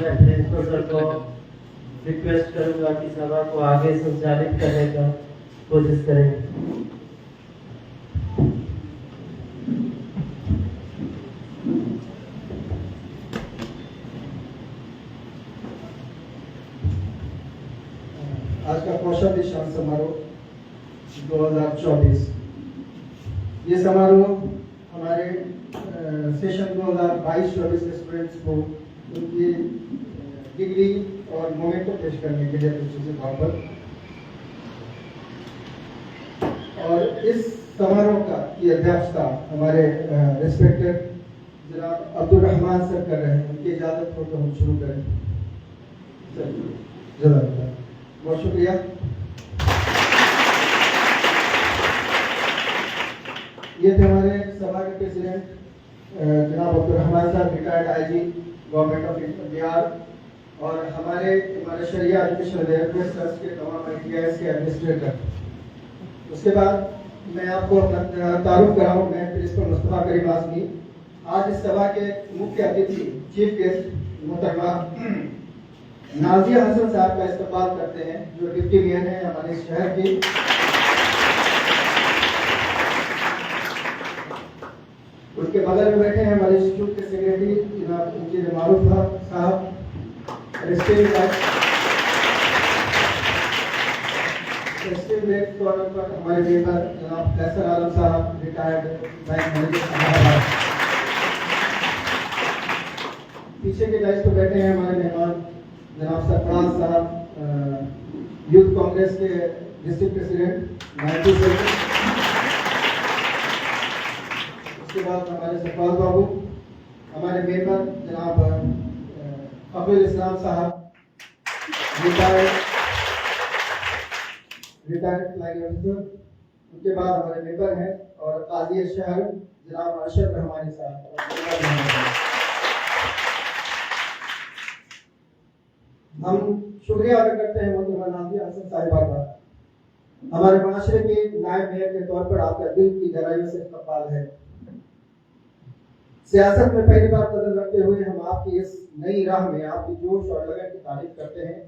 मैं principal sir को request करूंगा कि सभा को आगे संचालित करने का कोशिश करें। आज का कौशल दीक्षांत समारोह 2024, ये समारोह हमारे सेशन 2022-24 के स्टूडेंट्स को उनकी डिग्री और मोमेंटो पेश करने के लिए खुशी से भाव पर, और इस समारोह की अध्यक्षता हमारे रिस्पेक्टेड जनाब अब्दुल रहमान सर कर रहे हैं। उनकी इजाजत हो तो हम शुरू करें। जज़ाकल्लाह, बहुत शुक्रिया। ये थे हमारे सभा के प्रेसिडेंट जनाब अब्दुल रहमान साहब, retired IG government of Bihar, और हमारे शरिया एजुकेशन वेलफेयर ट्रस्ट के तमाम ITIs के एडमिनिस्ट्रेटर। उसके बाद मैं आपको अपना तारुफ कराऊं। मैं प्रिंसिपल मुस्तफा करीम आज़मी। आज इस सभा के मुख्य अतिथि चीफ गेस्ट मोहतरमा नाजिया हसन साहब का इस्तेमाल करते हैं, जो डिप्टी मेयर हैं हमारे शहर की। उसके बगल में बैठे हैं हमारे इंस्टीट्यूट के सेक्रेटरी जनाब इंजीनियर मारूफ साहब, हमारे मेंबर जनाब कैसर आलम साहब, रिटायर्ड बैंक मैनेजर। पीछे के डाइस पर बैठे हैं हमारे मेहमान जनाब सरफराज साहब, यूथ कांग्रेस के डिस्ट्रिक्ट प्रेसिडेंट 90 से। उसके बाद हमारे सरफराज बाबू, हमारे मेंबर जनाब फखरुल इस्लाम साहब, रिटायर्ड फ्लैग ऑफिसर। उनके बाद हमारे मेंबर हैं और काजी शहर जनाब अरशद रहमानी साहब। हम शुक्रिया अदा करते हैं मोहतरमा नाज़िया हसन साहिबा का। हमारे माशरे के नायब मेयर के तौर पर आपका दिल की गहराइयों से इस्तकबाल है। सियासत में पहली बार कदम रखते हुए हम आपकी इस नई राह में आपकी जोश और लगन की तारीफ करते हैं।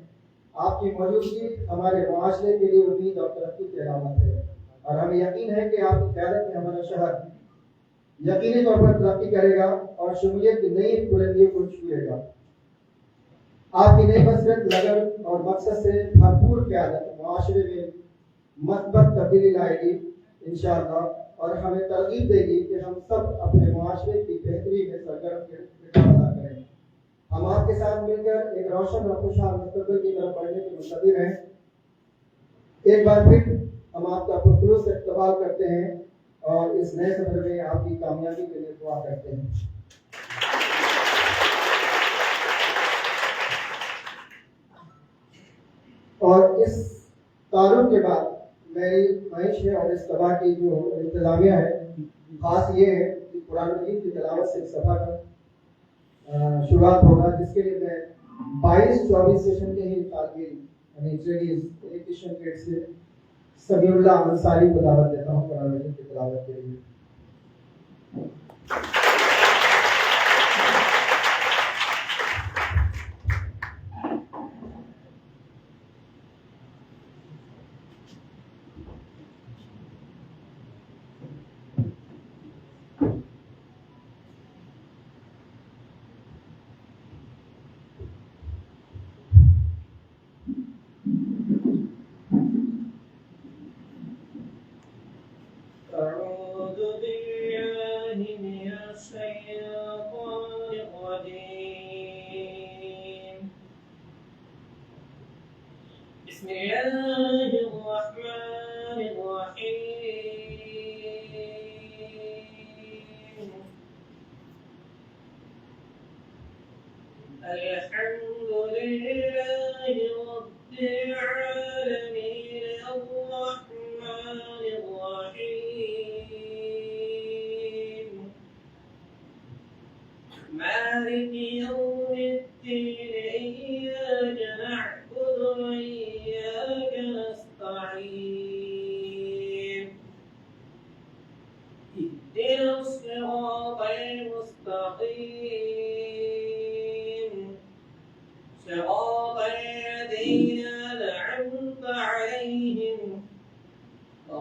आपकी मौजूदगी हमारे माशरे के लिए उम्मीद और तरक्की की अलामत है, और हमें यकीन है कि आपकी क़यादत में हमारा शहर यकीनी तौर पर तरक्की करेगा और शमूलियत की नई बुलंदियों को छुएगा। आपकी नई बसरत, लगन और मकसद से भरपूर क़यादत माशरे में मस्बत तब्दीली लाएगी इंशाअल्लाह, और हमें तरगीब देगी कि हम सब अपने माशरे की बेहतरी में सरगर्म किरदार अदा करें। हम आपके साथ मिलकर एक रोशन और खुशहाल मुस्तकबिल की तरफ बढ़ने के मुंतज़िर हैं। एक बार फिर हम आपका पुरखुलूस से इस्तकबाल करते हैं और इस नए सफर में आपकी कामयाबी के लिए दुआ करते हैं। और इस तारुफ के बाद मेरी ख्वाहिश है और इस सभा की जो इंतजामिया है, खास ये है कि कुरान मजीद की तिलावत से इस सभा का शुरुआत होगा, जिसके लिए मैं 22-24 सेशन के ही तालिब यानी एजुकेशन ग्रेड से समीउल्लाह अंसारी को दावत देता हूँ कुरान मजीद की तिलावत के लिए।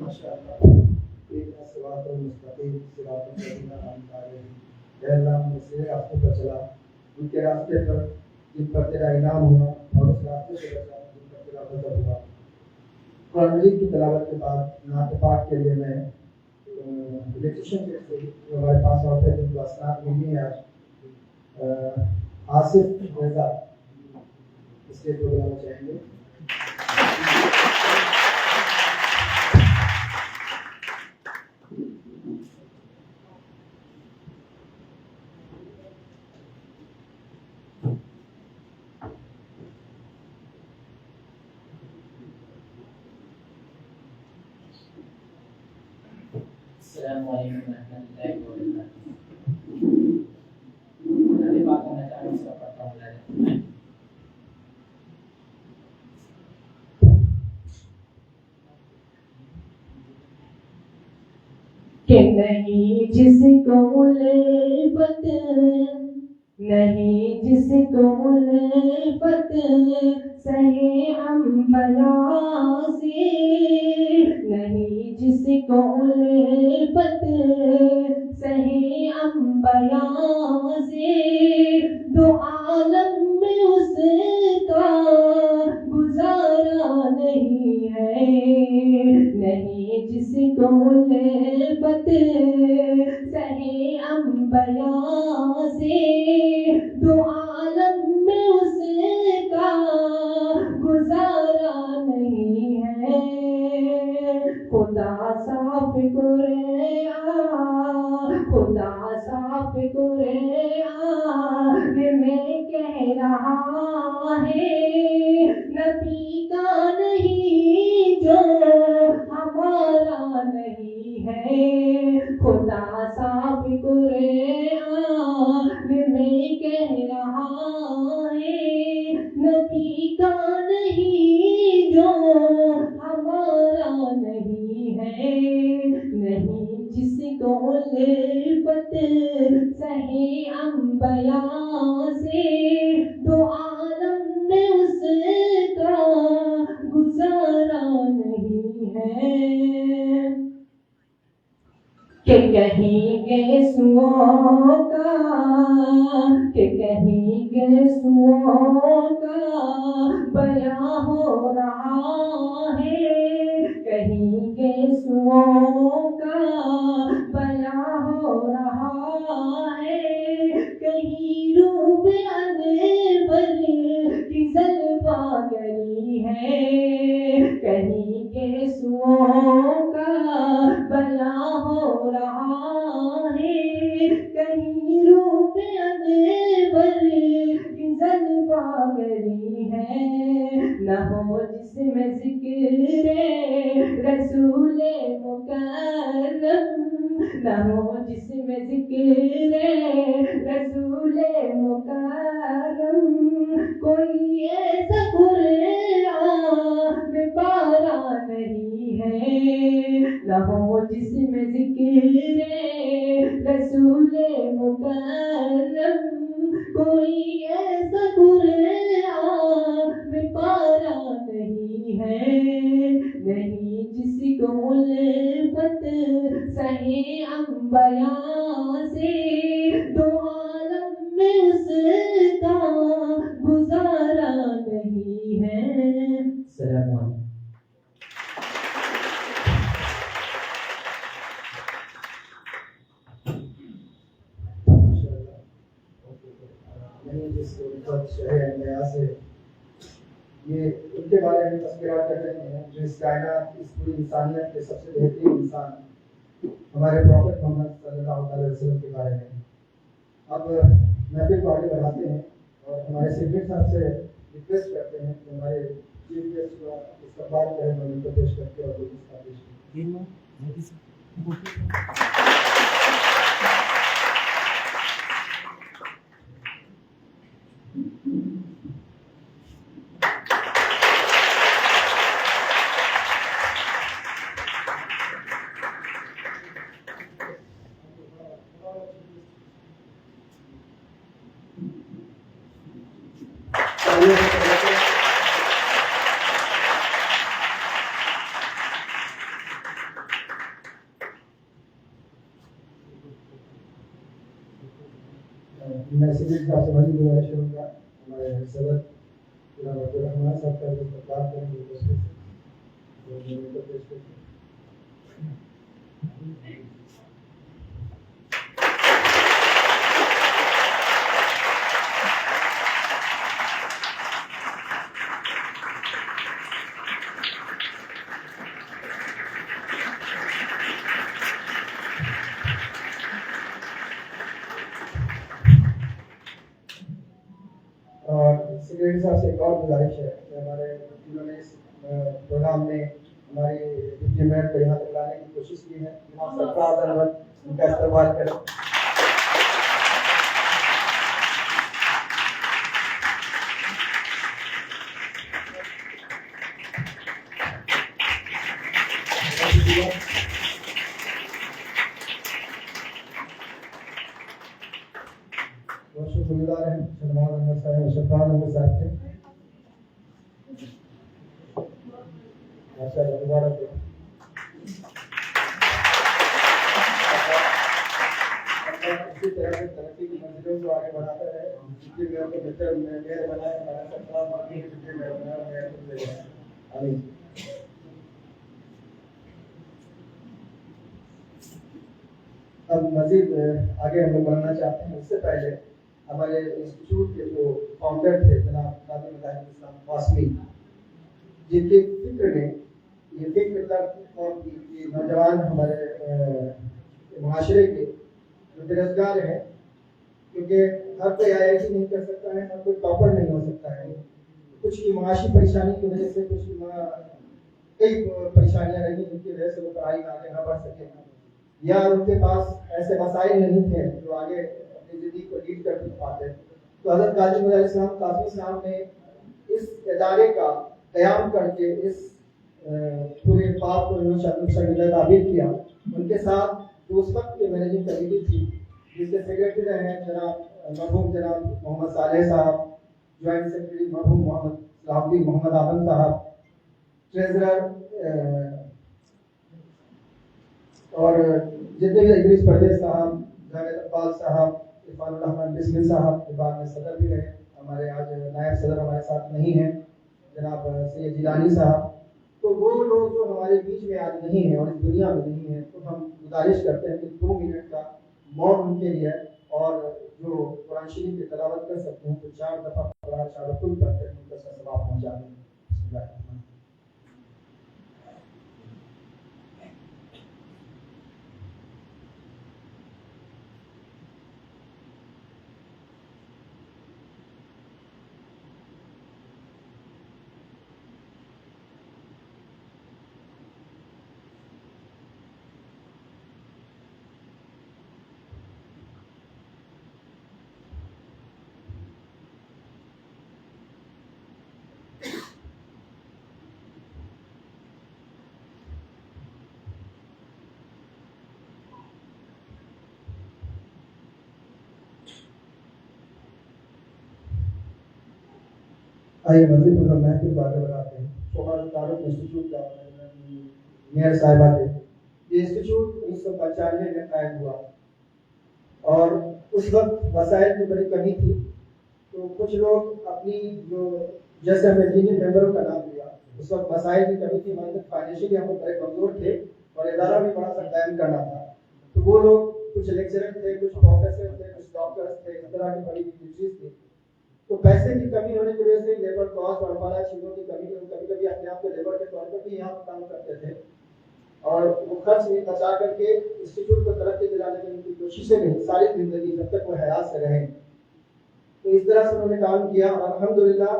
माशाअल्लाह इतना सिरातुल मुस्तकीम सिरातुल लज़ीना अनअमता अलैहिम या अल्लाह मुझसे रास्ते पर चला उनके रास्ते पर जिन पर तेरा इनाम हुआ और उस रास्ते से बचा जिन पर तेरा गज़ब हुआ। कुरान मजीद की तिलावत के बाद नात पाक के लिए मैं इलेक्ट्रिशियन से जो हमारे पास आते हैं जिनको असनाद मिली है आज आसिफ रज़ा इसलिए तो बुलाना चाहेंगे। Assalamualaikum warahmatullahi wabarakatuh. Nanti Pak Pengacara bisa potong belajar. कि नहीं जिसको उल्फत नहीं जिसको उल्फत सहे अंबला से नहीं जिसको उल्फत सहे अंबला से दो आलम में उसका गुजारा नहीं है नहीं जिसको उल्फत सहे अंबला से दो आलम में उसका गुजारा नहीं है खुदा साफ कुरआन में कह रहा है नबी का नहीं जो हमारा नहीं है खुदा साफ कुरआन में कह रहा है नबी का नहीं जो हमारा नहीं है नहीं जिसको उल्फत सहे अंबिया से दो आलम में उसका गुजारा नहीं है कि कहेंगे सुओं का कि कहेंगे सुओं का बयां हो रहा है कहेंगे सुओं का बयां हो रहा है कहीं रूब अनवर की जलवागरी है कहीं के सुओं का बयां हो रहा है कहीं रूप अनवर की जलवागरी है न हो जिसमें जिक्र रसूले मुकर्रम न हो जिसमें जिक्र रसूले मुकर्रम कोई ऐसा जिक्रे रसूले मुकर्रम, कोई ऐसा कुरान में पारा नहीं है, नहीं जिसको उल्फत सहे अंबिया से, दो आलम में उसका गुजारा नहीं है। सलाम अलैकुम। नहीं जिस शहर नया से ये उनके बारे में तस्वीर कर रहे हैं जो इस कायनात इस पूरी इंसानियत के सबसे बेहतरीन इंसान हमारे प्रॉफेट मोहम्मद सल्लल्लाहु अलैहि वसल्लम के बारे में। अब महफिल को आगे बढ़ाते हैं और हमारे सेक्रेटरी साहब से रिक्वेस्ट करते हैं कि हमारे चीफ गेस्ट का इस्तेमाल करें और उनको पेश करके और इसका पेश करें। मैं सिविल साहब से बड़ी गुजारिश करूँगा हमारे सदर जनाब अब्दुल रहमान साहब का इस्तेमाल करेंगे तो पेश करते हैं। और सेक्रेटरी साहब से एक और गुजारिश है कि हमारे जिन्होंने इस प्रोग्राम में हमारी डिप्टी मेयर को यहाँ तक लाने की कोशिश की है, सरफराज अहमद उनका इस्तेमाल करें। बहुत शुक्रगुजार हैं शहनाज अहमद साहब शफान अहमद साहब के। माशाअल्लाह मुबारक हो। इसी तरह से तरक्की की मंजिलों को आगे बढ़ाता रहे। जितने मेयर को बेहतर मेयर बनाए, हमारा सरकार बाकी के जितने मेयर बनाए मेयर को ले जाए। आमीन। अब मजीद आगे हम लोग बढ़ना चाहते हैं। उससे पहले हमारे इंस्टीट्यूट के जो फाउंडर थे जनाब काजी मुजाहिद इस्लाम कासमी, जिनके फिक्र में ये फिक्र तक और ये नौजवान हमारे माशरे के जो बेरोजगार हैं, क्योंकि हर कोई IIT नहीं कर सकता है, हर कोई टॉपर नहीं हो सकता है। कुछ की माशी परेशानी की वजह से कुछ कई परेशानियां रही जिनकी वजह से वो पढ़ाई में आगे ना बढ़ सके, या उनके पास ऐसे मसाइल नहीं थे जो आगे अपनी जिंदगी को लीड कर पाते। तो हज़रत काजी मुजाहिद इस्लाम कासमी साहब ने इस इदारे का क़याम करके इस पूरे बात को ताबीर किया। उनके साथ जो उस वक्त की मैनेजिंग कमेटी थी, जिसके सेक्रेटरी रहे जनाब मरहूम जनाब मोहम्मद सालेह साहब, ज्वाइंट सेक्रेटरी मरहूम मोहम्मद सलाहुद्दीन मोहम्मद आदम साहब, ट्रेजरर और जितने भी इंग्लिश परवेज साहब, जावेद अब्बास साहब, इरफानुल रहमान बिस्मिल साहब, के बाद में सदर भी रहे। हमारे आज नायब सदर हमारे साथ नहीं हैं, जनाब सैयद जिलानी साहब। तो वो लोग जो हमारे बीच में आज नहीं है और इस दुनिया में नहीं है, तो हम गुजारिश करते हैं कि 2 मिनट का मौन उनके लिए, और जो कुरान शरीफ की तिलावत कर सकते हैं तो 4 दफ़ा कुरान शारकुल पढ़कर उनका सवाब पहुँचा दें। आइए मस्जिद में महफिल को आगे बढ़ाते हैं। शोभा तारुफ इंस्टीट्यूट का मेयर साहिबा थे। ये इंस्टीट्यूट 1995 में कायम हुआ और उस वक्त वसाइल की बड़ी कमी थी, तो कुछ लोग अपनी जो जैसे हमने जूनियर मेंबरों का नाम लिया, उस वक्त वसाइल की कमी थी, मतलब फाइनेंशियली हम लोग बड़े कमजोर थे और इदारा भी बड़ा सा कायम करना था। तो वो लोग कुछ लेक्चरर थे, कुछ प्रोफेसर थे, कुछ डॉक्टर्स थे, इस तरह की बड़ी डिग्रीज थी। तो पैसे की कमी होने की वजह से लेबर कॉस्ट और हमारा चीज़ों की कमी, कभी कभी अपने आप को लेबर के तौर पर भी यहाँ काम करते थे और वो खर्च नहीं बचा करके इंस्टीट्यूट को तरक्की दिलाने की उनकी कोशिशें रही सारी जिंदगी जब तक वो हयात से रहे। तो इस तरह से उन्होंने काम किया और अल्हम्दुलिल्लाह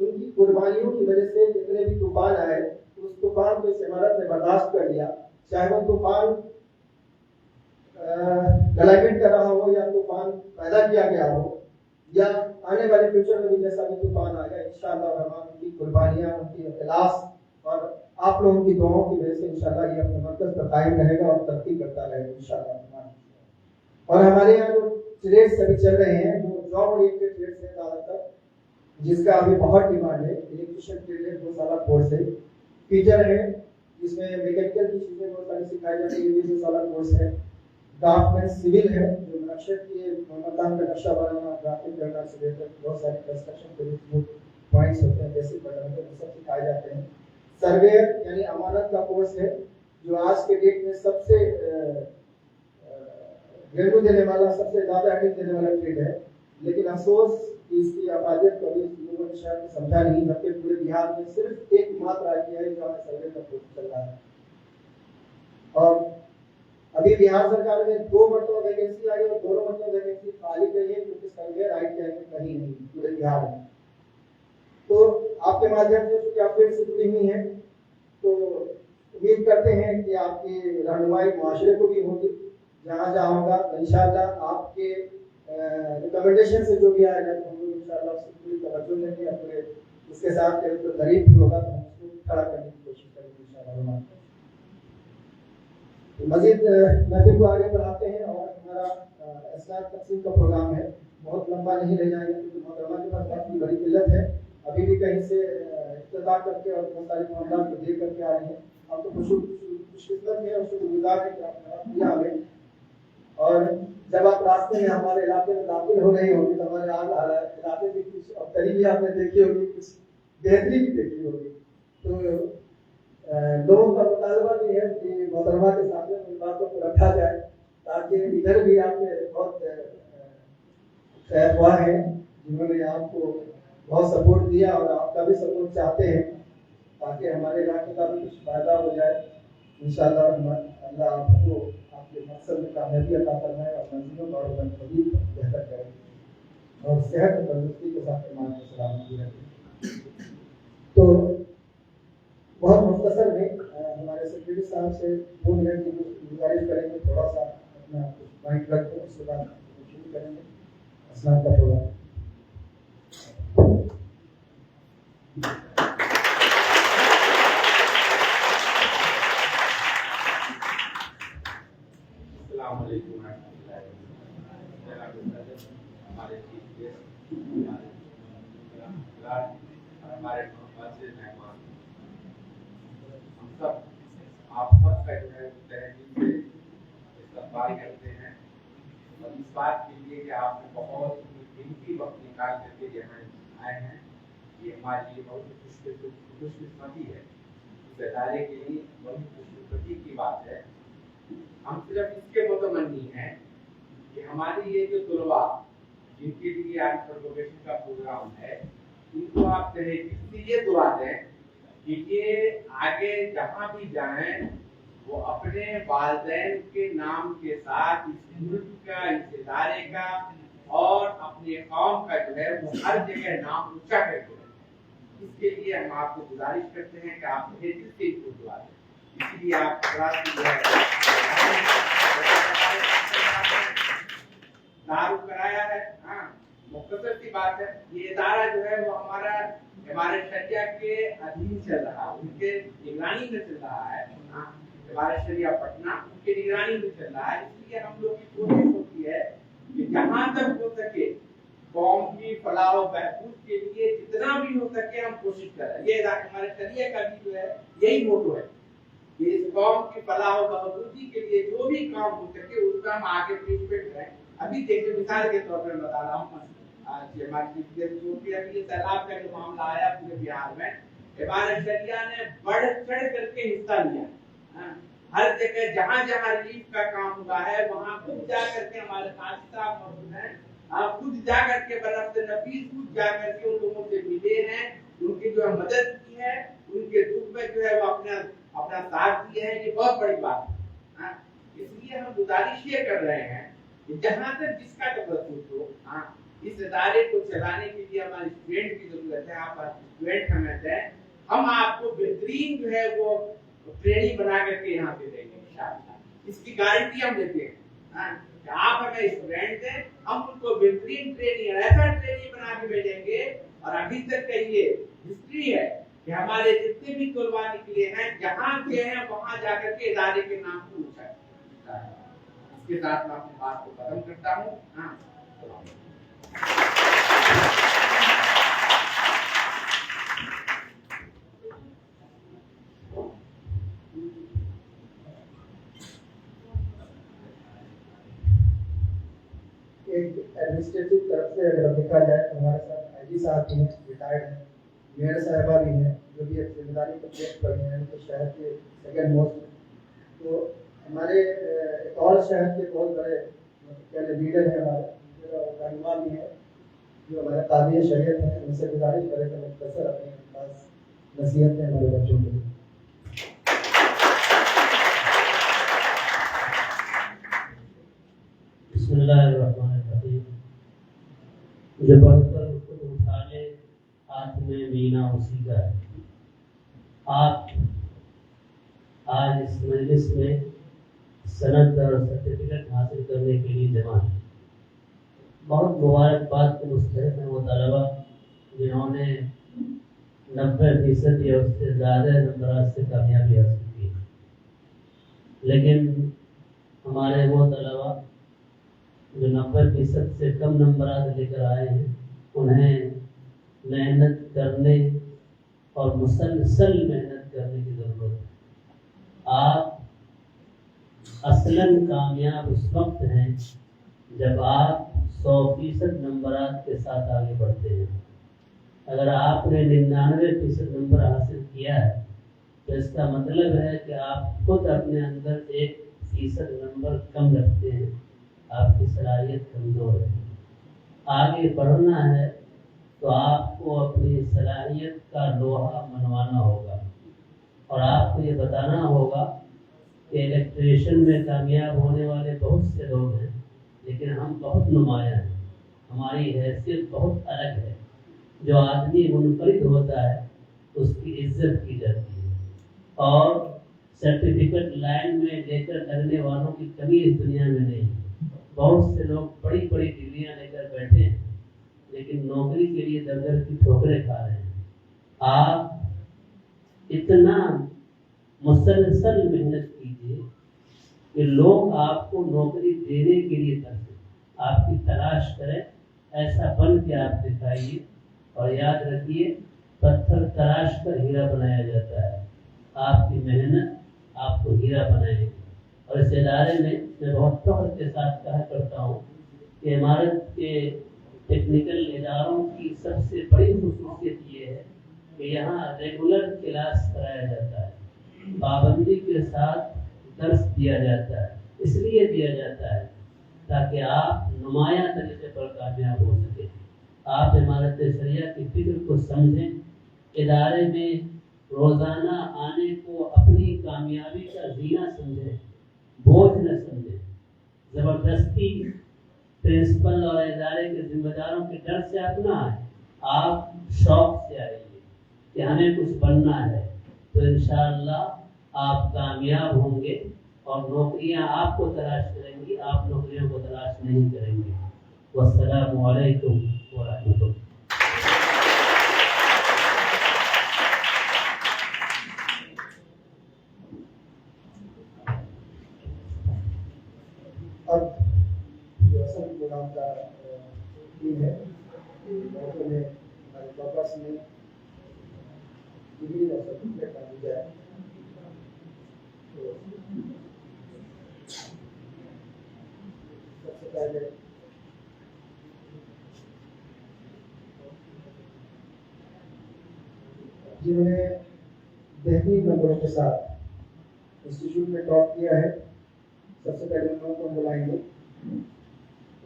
उनकी कुर्बानियों की वजह से जितने भी तूफान आए, उस तूफान को इस इमारत ने बर्दाश्त कर लिया। चाहे वो तूफान क्लाइमेट का रहा हो या तूफान पैदा किया गया हो या आने वाले फ्यूचर में भी जैसा भी तूफान आ गया, इंशाअल्लाह रहमान उनकी कुर्बानियां, उनकी इखलास और आप लोगों की दुआओं की वजह से इंशाअल्लाह ये अपने मरकज पर कायम रहेगा और तरक्की करता रहेगा इंशाअल्लाह। और हमारे यहाँ जो ट्रेड्स अभी चल रहे हैं, जो जॉब ओरिएंटेड ट्रेड्स हैं ज़्यादातर, जिसका अभी बहुत डिमांड है, इलेक्ट्रिशियन ट्रेड है 2 साल कोर्स है, फीचर है जिसमें मैकेनिकल की चीज़ें बहुत सारी सिखाई जाती है, ये 2 साल कोर्स है। ड्राफ्टमैन सिविल है, जो नक्शे के मकान का नक्शा बनाना, ड्राफ्टिंग करना से लेकर बहुत सारे कंस्ट्रक्शन के जो पॉइंट्स होते हैं, बेसिक फंडामेंटल सब सिखाए जाते हैं। सर्वेयर यानी अमानत का कोर्स है, जो आज के डेट में सबसे वैल्यू देने वाला, सबसे ज़्यादा अर्निंग देने वाला ट्रेड है। लेकिन अफसोस कि इसकी अफादियत कभी लोगों ने शायद समझा नहीं, जबकि पूरे बिहार में सिर्फ एकमात्र आईटीआई है जहाँ सर्वे का कोर्स चल रहा है। और अभी बिहार सरकार में 2 मरतबा वैकेंसी आई और दोनों मरतबा वैकेंसी खाली गई है, क्योंकि सर्वे आईटीआई में कहीं नहीं पूरे बिहार में। तो आपके माध्यम से चूंकि आप फील्ड से जुड़ी हुई हैं, तो उम्मीद करते हैं कि आपकी रहनुमाई मुआशरे को भी होगी, जहाँ जहाँ होगा तो इंशाअल्लाह आपके रिकमेंडेशन से जो भी आएगा तो हम लोग इंशाअल्लाह उसकी पूरी तवज्जो देंगे। अपने इसके साथ तो गरीब भी होगा तो हम उसको खड़ा करने की कोशिश करेंगे इंशाअल्लाह। तो मजीद महफिल को आगे बढ़ाते हैं और हमारा इस्लाम तकसीम का प्रोग्राम है, बहुत लंबा नहीं रह जाएगा क्योंकि मोहतरमा के पास बहुत बड़ी किल्लत है, अभी भी कहीं से इब्तिदा करके और बहुत सारे मामला को देख करके आ रहे हैं। हम तो खुशकिस्मत है और शुक्रगुजार है कि आपने दिया हमें। और जब आप रास्ते में हमारे इलाके में दाखिल हो रही होगी तो हमारे इलाके की कुछ करीबी आपने देखी होगी, कुछ बेहतरी भी देखी होगी। तो लोगों का मुतालबा भी है कि मोहतरमा के सामने उन बातों को रखा जाए, ताकि इधर भी आपने बहुत खैर हुआ है जिन्होंने आपको बहुत सपोर्ट दिया और आपका भी सपोर्ट चाहते हैं, ताकि हमारे इलाके का भी कुछ फायदा हो जाए। इंशाअल्लाह अल्लाह आपको आपके मकसद में कामयाबी अता फरमाए और मंजिलों और मज़ीद बेहतर करें और सेहत और तंदुरुस्ती के साथ ईमान और सलामती रखें। तो बहुत मुख्तसर में हमारे सेक्रेटरी साहब से 2 मिनट की गुजारिश करेंगे, थोड़ा सा अपना माइक रख दें, उसके बाद शुरू करेंगे अस्सलाम का प्रोग्राम। आप सबका जो है इस्तकबाल करते हैं और इस बात के लिए कि आपने बहुत कीमती वक्त निकाल करके यहाँ आए हैं, ये हमारे लिए बहुत खुशकिस्मती है। इस इदारे के लिए बहुत खुशकिस्मती की बात है। हम सिर्फ इसके मुतमन्नी हैं कि हमारी ये जो तुलबा जिनके लिए आज प्रोफेशन का प्रोग्राम है, इनको आप तहजीब ये दुआ दें कि ये आगे जहाँ भी जाएं वो अपने वालिदैन के नाम के साथ इस मुल्क का, इस इदारे का और अपने कौम का जो है वो हर जगह नाम ऊंचा करके रखें। इसके लिए हम आपको गुजारिश करते हैं कि आप तहजीब से इनको दुआ दें। इसलिए आप दारू कराया है, हाँ मुख्तसर की बात है। ये इदारा जो है वो हमारे शरिया के अधीन चल रहा है, उनके निगरानी में चल रहा है। हमारे शरिया पटना उनके निगरानी में चल रहा है। इसलिए हम लोग की कोशिश होती है कि जहाँ तक हो सके कौम की फलाह व बहबूद के लिए जितना भी हो सके हम कोशिश कर रहे हैं। ये हमारे शरीयत का भी जो है यही मोटो है कि इस कौम की फलाह व बहबूदी के लिए जो भी काम हो सके उसका हम आगे पीछे करें। अभी देखिए मिसाल के तौर पर बता रहा हूँ, हमारी जो भी अभी सैलाब का जो मामला आया पूरे बिहार में, इमारत शरिया ने बढ़ चढ़ करके हिस्सा लिया। हर जगह जहाँ जहाँ रिलीफ का काम हुआ है वहाँ खुद जा करके हमारे काजी साहब मौजूद हैं, आप खुद जा करके बर्फ से नफीस खुद जा करके उन लोगों से मिले हैं, उनकी जो मदद की है, उनके दुख में जो है वो अपना साथ दिए हैं। ये बहुत बड़ी बात है। इसलिए हम गुजारिश ये कर रहे हैं कि जहाँ तक जिसका तवज्जुह हो, इस इदारे को चलाने के लिए हमारे स्टूडेंट की जरूरत है। आप स्टूडेंट हमें दें, हम आपको बेहतरीन जो है वो ट्रेनिंग बना करके यहाँ से देंगे इंशाअल्लाह। इसकी गारंटी हम देते हैं कि आप हमें स्टूडेंट दें, हम उनको बेहतरीन ट्रेनिंग, ऐसा ट्रेनिंग बना के भेजेंगे। और अभी तक का ये हिस्ट्री है कि हमारे जितने भी तलबा निकले हैं, जहाँ गए हैं वहाँ जाकर के इदारे के नाम को ऊंचा है। इसके साथ मैं अपनी बात को खत्म करता हूँ। एडमिनिस्ट्रेटिव तरफ से अगर देखा जाए तो हमारे साथ आईजी साहब भी हैं, रिटायर्ड हैं, मेयर साहबा भी हैं, जो भी एक जिम्मेदारी को पेश कर रहे हैं, तो शहर के सेकेंड मोस्ट, तो हमारे एक और शहर के बहुत बड़े पहले लीडर हैं हमारे रहनुमा भी हैं, जो हमारे काबिल शरीयत हैं। उनसे गुजारिश करें कि मुख्तसर अपने पास नसीहत है हमारे बच्चों के लिए। बिस्मिल्लाहिर्रहमानिर्रहीम। जो पढ़कर उसको उठा ले, हाथ में मीना उसी का है। आप आज इस मजलिस में सनद और सर्टिफिकेट हासिल करने के लिए जमा है। बहुत मुबारकबाद के मुस्तहिक हैं वो तलबा जिन्होंने 90% या उससे ज़्यादा नंबर से कामयाबी हासिल की। लेकिन हमारे वो तलबा जो 90% से कम नंबर लेकर आए हैं, उन्हें मेहनत करने और मुसलसल मेहनत करने की ज़रूरत है। आप असलन कामयाब उस वक्त हैं जब आप 100% नंबरात के साथ आगे बढ़ते हैं। अगर आपने 99% नंबर हासिल किया है तो इसका मतलब है कि आप खुद अपने अंदर 1% नंबर कम रखते हैं, आपकी सलाहियत कमज़ोर है। आगे बढ़ना है तो आपको अपनी सलाहियत का लोहा मनवाना होगा और आपको ये बताना होगा कि इलेक्ट्रिशियन में कामयाब होने वाले बहुत से लोग हैं, लेकिन हम बहुत नुमाया हैं, हमारी हैसियत बहुत अलग है। जो आदमी मुनफरिद होता है उसकी इज्जत की जाती है और सर्टिफिकेट लाइन में लेकर लगने वालों की कमी इस दुनिया में नहीं है। बहुत से लोग बड़ी बड़ी डिग्रियां लेकर बैठे हैं लेकिन नौकरी के लिए दर दर की ठोकरें खा रहे हैं। आप इतना मुसलसल मेहनत कीजिए कि लोग आपको नौकरी देने के लिए तरसे, आपकी तलाश करें, ऐसा बन के आप दिखाइए। और याद रखिए, पत्थर तराश कर हीरा बनाया जाता है, आपकी मेहनत आपको हीरा बनाएगी। और इस इदारे में मैं बहुत फख्र के साथ कहा करता हूँ कि इमारत के टेक्निकल इदारों की सबसे बड़ी खुसूसियत ये है कि यहाँ रेगुलर क्लास कराया जाता है, पाबंदी के साथ दर्स दिया जाता है। इसलिए दिया जाता है ताकि आप नुमाया तरीके पर कामयाब हो सके। आप इमारत शरिया की फिक्र को समझें, इदारे में रोज़ाना आने को अपनी कामयाबी का जीना समझें, बोझ न समझें। ज़बरदस्ती प्रिंसिपल और इदारे के जिम्मेदारों के डर से आप ना आए, आप शौक से आइए कि हमें कुछ बनना है, तो इंशाअल्लाह आप कामयाब होंगे और नौकरियां आपको तलाश करेंगी, आप नौकरियों को तलाश नहीं करेंगे। वस्सलामु अलैकुम व रहमतुल्लाह। अब जो असल प्रोग्राम का टीम है आपस में डिग्री और सर्टिफिकेट का मिल जाए। तो सबसे पहले जिन्होंने बेहतरीन नंबरों के साथ इंस्टीट्यूट में टॉप किया है, सबसे पहले उन लोगों को बुलाएंगे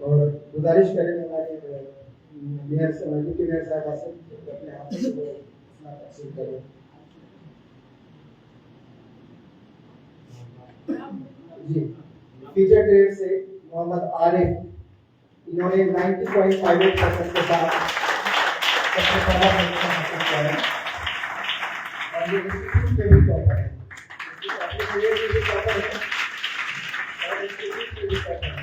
और गुजारिश करेंगे हमारे मेयर डिप्टी मेयर साहब से अपने हाथों से वो अपना तकसीम करें। जी, फीचर ग्रेड से मोहम्मद आरिफ, इन्होंने 90.58% के साथ सबसे पहला पोजीशन हासिल किया है और ये इंस्टीट्यूट में भी टॉपर है, अपने ग्रेड में भी टॉपर है और इंस्टीट्यूट में भी टॉपर है।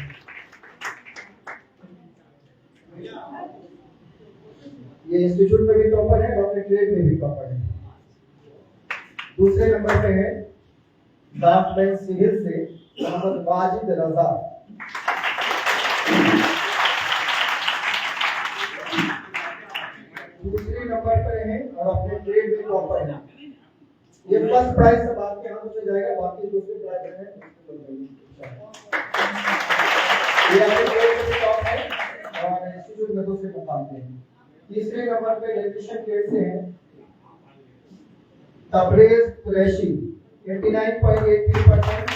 ये इंस्टीट्यूट में भी टॉपर है और अपने ग्रेड में भी टॉपर है। दूसरे नंबर पे है ड्राफ्टमैन सिविल से मोहम्मद वाजिद रजा, दूसरे नंबर पे है और अपने ग्रेड में टॉपर है। ये फर्स्ट प्राइज सब आपके हाथों से जाएगा, बाकी दूसरे प्राइज है ये अपने ग्रेड में टॉप है और इंस्टीट्यूट में दूसरे मुकाबले हैं। तीसरे नंबर पे इलेक्ट्रिशियन ग्रेड से है तबरेज कुरैशी, 89.83%।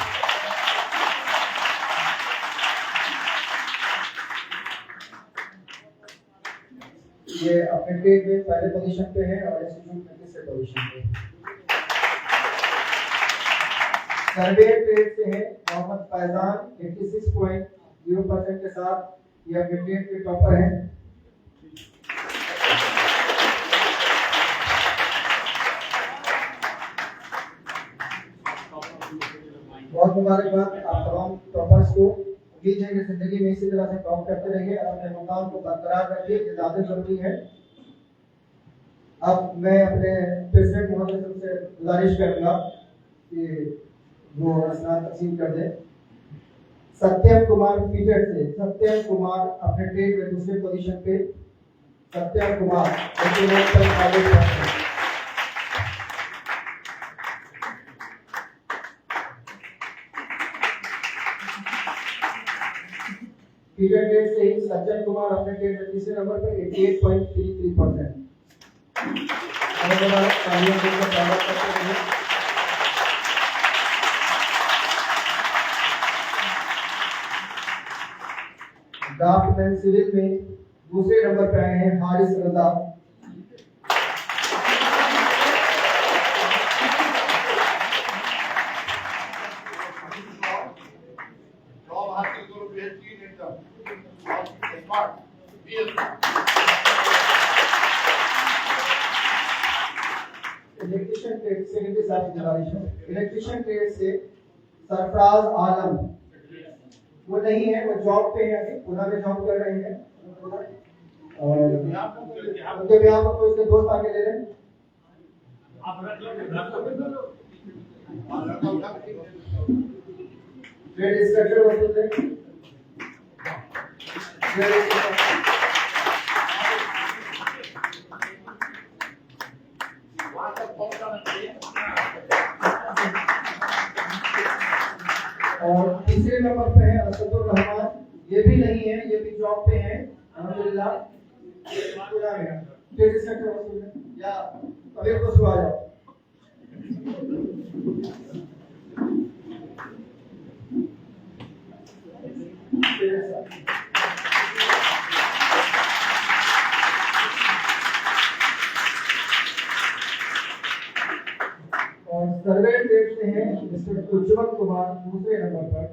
ये अपने ग्रेड में पहले पोजीशन पे है और इंस्टीट्यूट में तीसरे पोजीशन पे। सर्वेयर ग्रेड से है मोहम्मद फैजान, 86.0% के साथ ये अपने ग्रेड के टॉपर है। बहुत मुबारकबाद आप तमाम टॉपर्स को। उम्मीद है कि जिंदगी में इसी तरह से टॉप करते रहिए और अपने मुकाम को बरकरार रखिए, ये ज़्यादा जरूरी है। अब मैं अपने प्रेसिडेंट महोदय से गुजारिश करूंगा कि वो असनाद तकसीम कर दें। सत्यम कुमार फीचर से सत्यम कुमार अपने ग्रेड में दूसरे पोजीशन पे। सत्यम कुमार फीचर ग्रेड से ही सज्जन कुमार अपने ग्रेड में तीसरे नंबर पर 88.33%। ड्राफ्टमैन सिविल में दूसरे नंबर पर आए हैं हारिस रजा। इलेक्ट्रिशियन ट्रेड सेक्रेटरी साहब की गुजारिश है, इलेक्ट्रिशियन ट्रेड से सरफराज आलम, वो नहीं है, वो जॉब पे है, अभी पुणे में जॉब कर रहे हैं और उनके भी आप तो उसके दोस्त आके ले रहे हैं। ट्रेड इंस्ट्रक्टर वसूल है। और तीसरे नंबर पे है असदुर रहमान, ये भी नहीं है, ये भी जॉब पे है अल्हम्दुलिल्लाह। ट्रेड इंस्ट्रक्टर वसूल है या कभी खुश हो जाओ। और सर्वे ट्रेड से हैं मिस्टर उज्जवल कुमार दूसरे नंबर पर।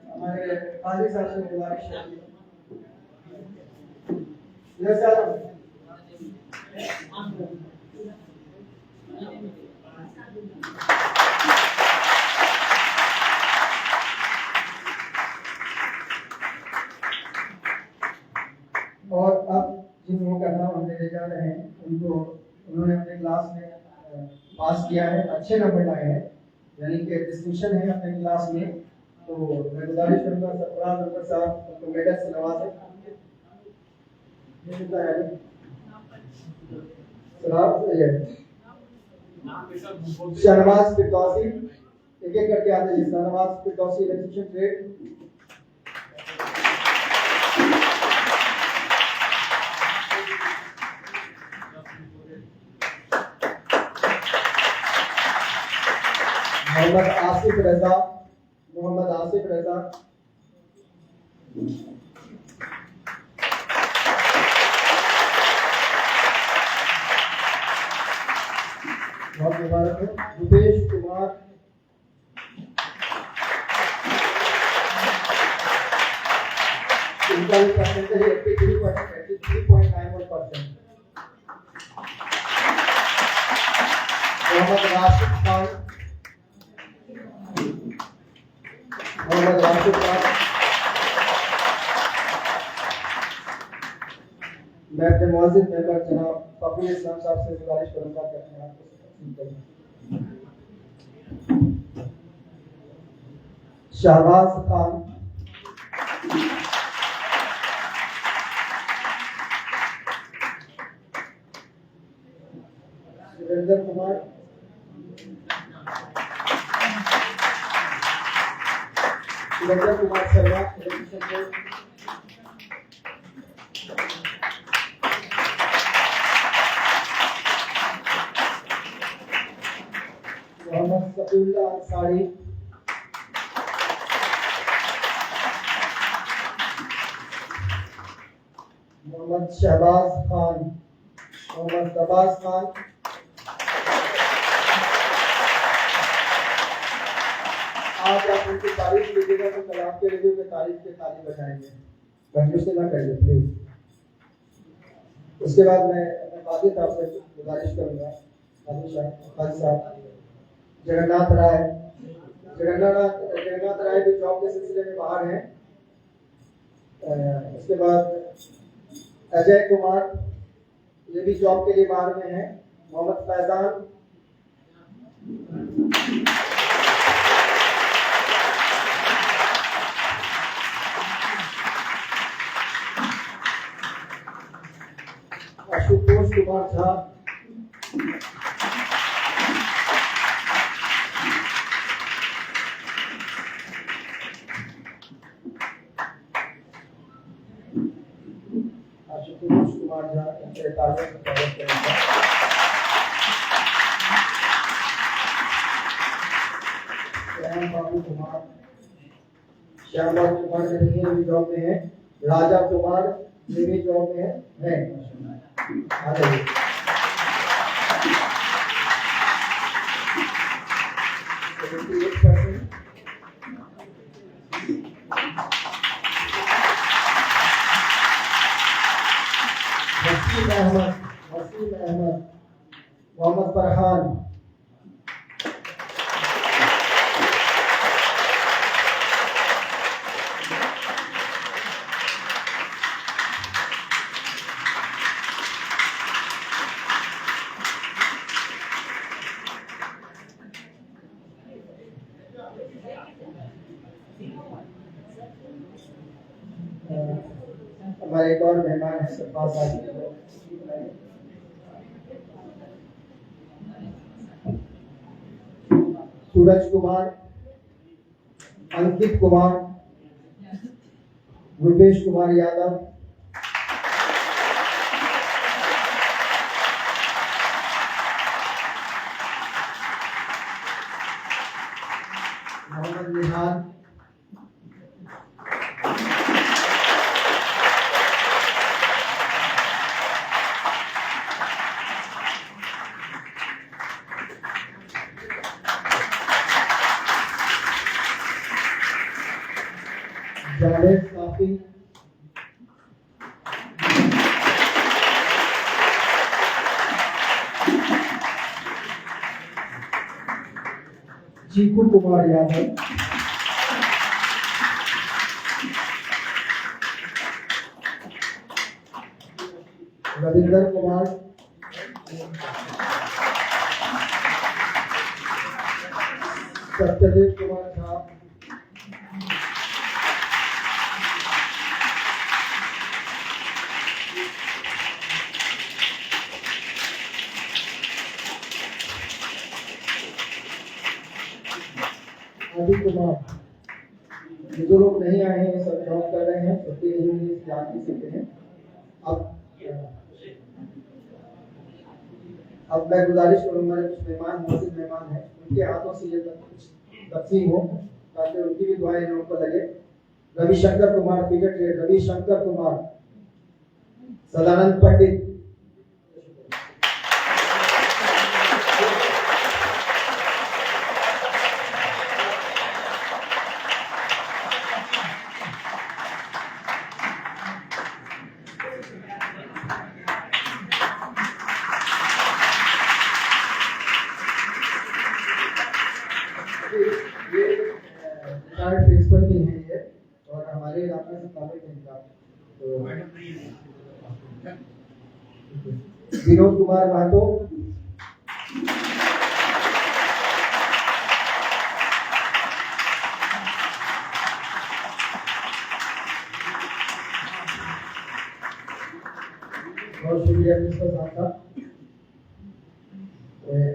हमारे काजी साहब से गुजारिश है और अब जिन लोगों का नाम हम ले जा रहे हैं उनको उन्होंने अपने क्लास में पास किया है, अच्छे नंबर लाए हैं, यानी कि डिस्टिंक्शन है अपने क्लास में। तो मैं गुजारिश करूंगा सरफराज अनवर साहब उनको मेडल से नवाजें। शहनवाज फिरदौसी, एक एक करके आते हैं। Shahnawaz Firdausi electrician trade. मोहम्मद आसिफ रजा, मोहम्मद आसिफ रजा। बहुत मुबारक है। रुपेश कुमार, इनका भी परसेंटेज 83.91%। मोहम्मद राशिद खान, मोहम्मद राशिद खान। मैं अपने मौजूद मेंबर जनाब फखरुल इस्लाम साहब से गुजारिश करूंगा कि अपने आप को शाहबाज खान, सुरेंद्र कुमार, सुरेंद्र कुमार शर्मा, मोहम्मद सफीउल्लाह अंसारी, मोहम्मद शहबाज खान, मोहम्मद शहबाज खान। आज आप उनकी तारीफ लीजिएगा तो कल आपके रिव्यू में तारीफ के ताली बजाएंगे। कंजूसी ना करिए प्लीज। उसके बाद मैं काजी साहब से गुजारिश करूंगा, काजी साहब जगन्नाथ राय, जगन्नाथ राय भी जॉब के सिलसिले में बाहर हैं। उसके बाद अजय कुमार, ये भी जॉब के लिए बाहर में हैं। मोहम्मद फैजान, आशुतोष कुमार झा, आशुतोष कुमार झा इनके तालियों से स्वागत करेंगे। श्याम बाबू कुमार, श्याम बाबू कुमार नहीं है, भी जॉब में है। राजा कुमार ये भी जॉब में है। आ जाइए। वसीम अहमद, मोहम्मद फरहान, हमारे एक और मेहमान है सरफराज साहब। सूरज कुमार, अंकित कुमार, रुपेश कुमार यादव, मोहम्मद निहाल, जावेद काफी, चीकू कुमार यादव, रविंदर कुमार, सत्यदेव कुमार झा, आदि कुमार। ये जो लोग नहीं आए हैं सब जॉब कर रहे हैं, छुट्टी नहीं हुई, जा नहीं सकते हैं। अब मैं गुजारिश करूंगा कुछ मेहमान मौजूद मेहमान हैं, उनके हाथों से ये कुछ तकसीम हो ताकि उनकी भी दुआएं लोगों को लगे। रविशंकर कुमार क्रिकेट ट्रेड, रविशंकर कुमार, सदानंद पंडित, प्रिंसिपल भी हैं ये और हमारे इलाके से ताल्लुक है इनका। तो विनोद कुमार महतो, बहुत शुक्रिया प्रिंसिपल साहब का।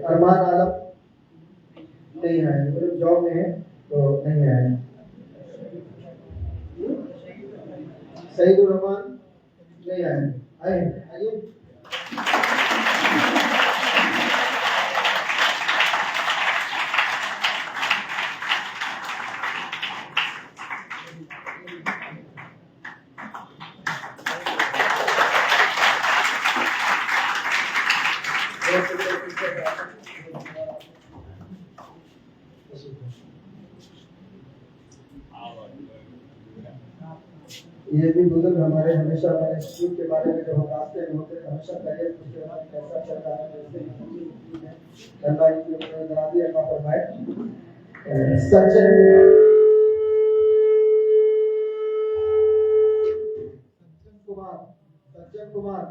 अरमान आलम नहीं आए, मतलब जॉब में है तो नहीं आए। सईदुर रहमान नहीं आए, आइए। ये भी बुजुर्ग हमारे हमेशा हमारे इंस्टीट्यूट के बारे में जब हम रास्ते में होते हैं हमेशा करियर पूछते हैं कैसा चल रहा है, कैसे अल्लाह की उम्र दराज़ी अता फरमाए। सज्जन कुमार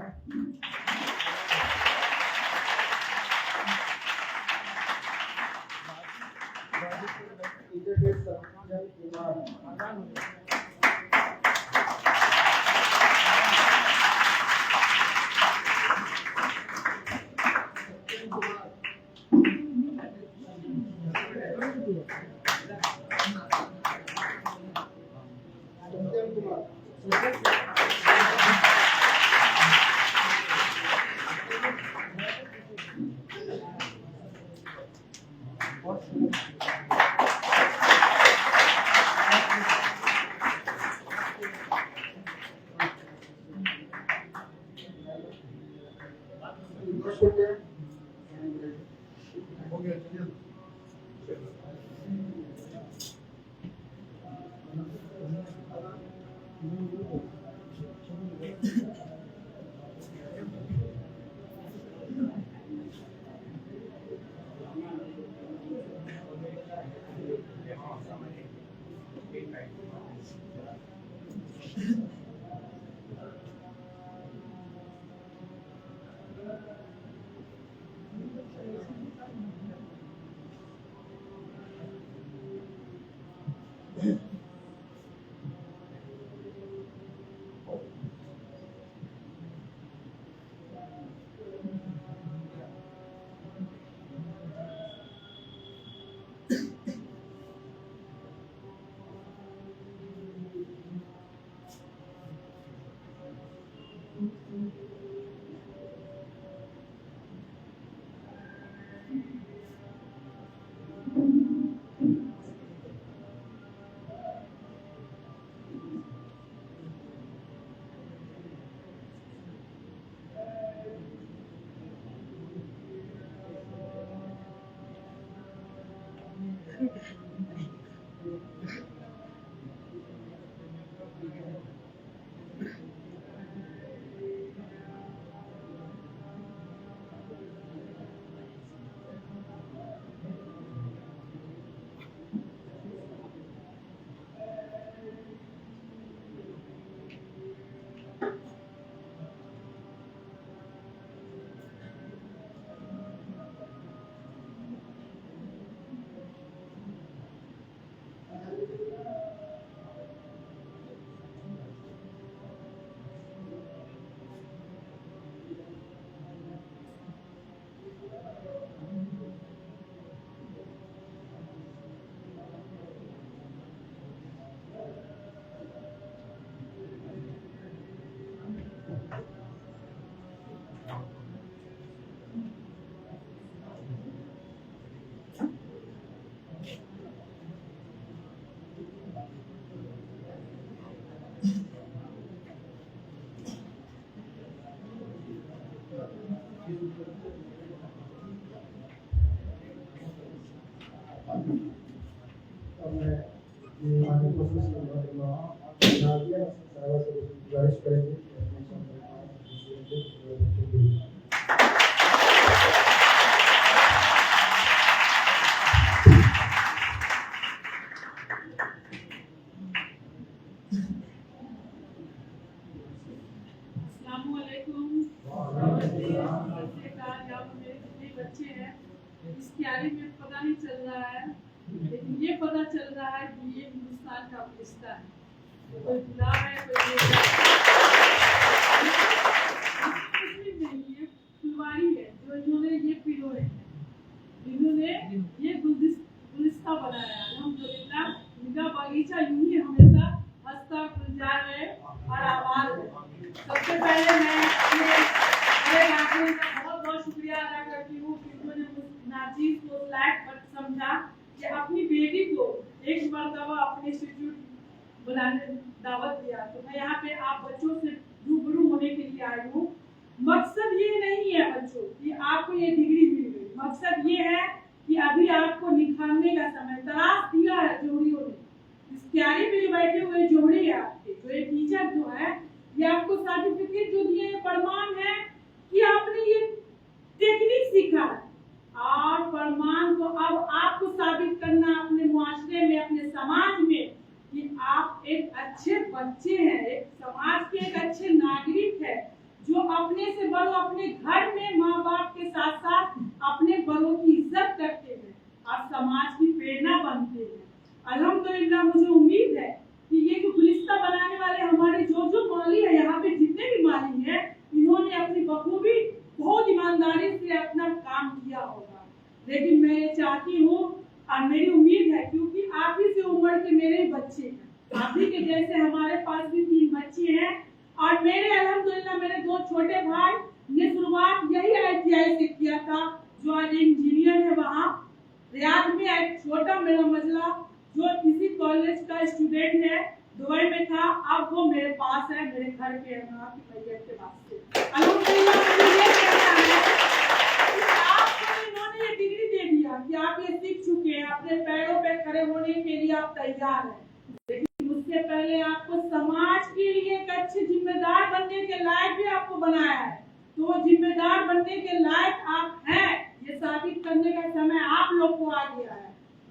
गुजारिश करेंगे कि अपने बच्चे हैं इस तैयारी में पता नहीं चल रहा है, लेकिन ये पता चल रहा है कि ये हिंदुस्तान का रिश्ता है, कोई बुला है कोई नहीं, ये फुलवारी है जो इन्होंने ये पिरोए हैं, इन्होंने ये गुलिस्ता बनाया। अल्हम्दुलिल्लाह इनका बगीचा यूं ही हमेशा हंसता गुलजार है और आबाद है। सबसे पहले मैं अपने नाज़रीन का बहुत बहुत शुक्रिया अदा करती हूँ कि उन्होंने नाज़रीन को लायक समझा कि अपनी बेटी को एक मरतबा अपने इंस्टीट्यूट बुलाने दावत दिया। तो मैं यहाँ पे आप बच्चों से रूबरू होने के लिए आई हूँ। मकसद ये नहीं है बच्चों कि आपको ये डिग्री मिल गई, मकसद ये है कि अभी आपको निखारने का समय तलाश दिया है जोहड़ियों ने। इस तैयारी में जो बैठे हुए जोहड़ी है आपके, जो एक टीचर जो है ये आपको सर्टिफिकेट जो दिए प्रमाण है कि आपने ये टेक्निक सीखा है, और प्रमाण को अब आपको साबित करना अपने मुआशरे में, अपने समाज में कि आप एक अच्छे बच्चे हैं, एक समाज के एक अच्छे नागरिक है जो अपने से बड़ों अपने घर में माँ बाप के साथ साथ अपने बड़ों की इज्जत करते हैं और समाज की प्रेरणा बनते हैं। अल्हम्दुलिल्लाह मुझे उम्मीद है कि ये जो गुलिस्ता बनाने वाले हमारे जो माली है, यहाँ पे जितने भी माली हैं, इन्होंने अपनी बखूबी बहुत ईमानदारी से अपना काम किया होगा। लेकिन मैं ये चाहती हूँ और मेरी उम्मीद है, क्योंकि आप ही से उम्र के मेरे बच्चे हैं, आप ही के जैसे हमारे पास भी 3 बच्चे हैं, और मेरे अल्हम्दुलिल्लाह मेरे 2 छोटे भाई ने शुरुआत यही ITI से किया था, जो आज इंजीनियर है वहाँ रियाद में। एक छोटा मेरा मजला जो इसी कॉलेज का स्टूडेंट है, दुबई में था, अब वो मेरे पास है, मेरे घर पे है, मैं आपकी मैयत के पास से। अल्हम्दुलिल्लाह मुझे ये कहना है कि आपको इन्होंने ये डिग्री दे दिया कि आप ये सीख चुके हैं, अपने पैरों पे खड़े होने के लिए आप तैयार हैं। लेकिन उससे पहले आपको समाज के लिए एक अच्छे जिम्मेदार बनने के लायक भी आपको बनाया है। तो जिम्मेदार बनने के लायक आप हैं, ये साबित करने का समय आप लोग को आ गया है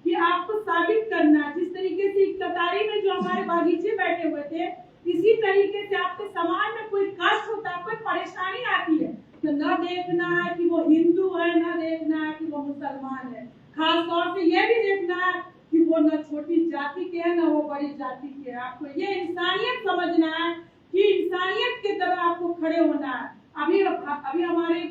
कि आपको साबित करना। जिस तरीके से कतारी में जो हमारे बागीचे बैठे हुए थे, इसी तरीके से आपके समाज में कोई कष्ट होता है, कोई परेशानी आती है, तो न देखना है कि वो हिंदू है, न देखना है कि वो मुसलमान है, खास तौर से ये भी देखना है कि वो न छोटी जाति के है न वो बड़ी जाति के है। आपको ये इंसानियत समझना है कि इंसानियत की तरह आपको खड़े होना है। अभी हमारे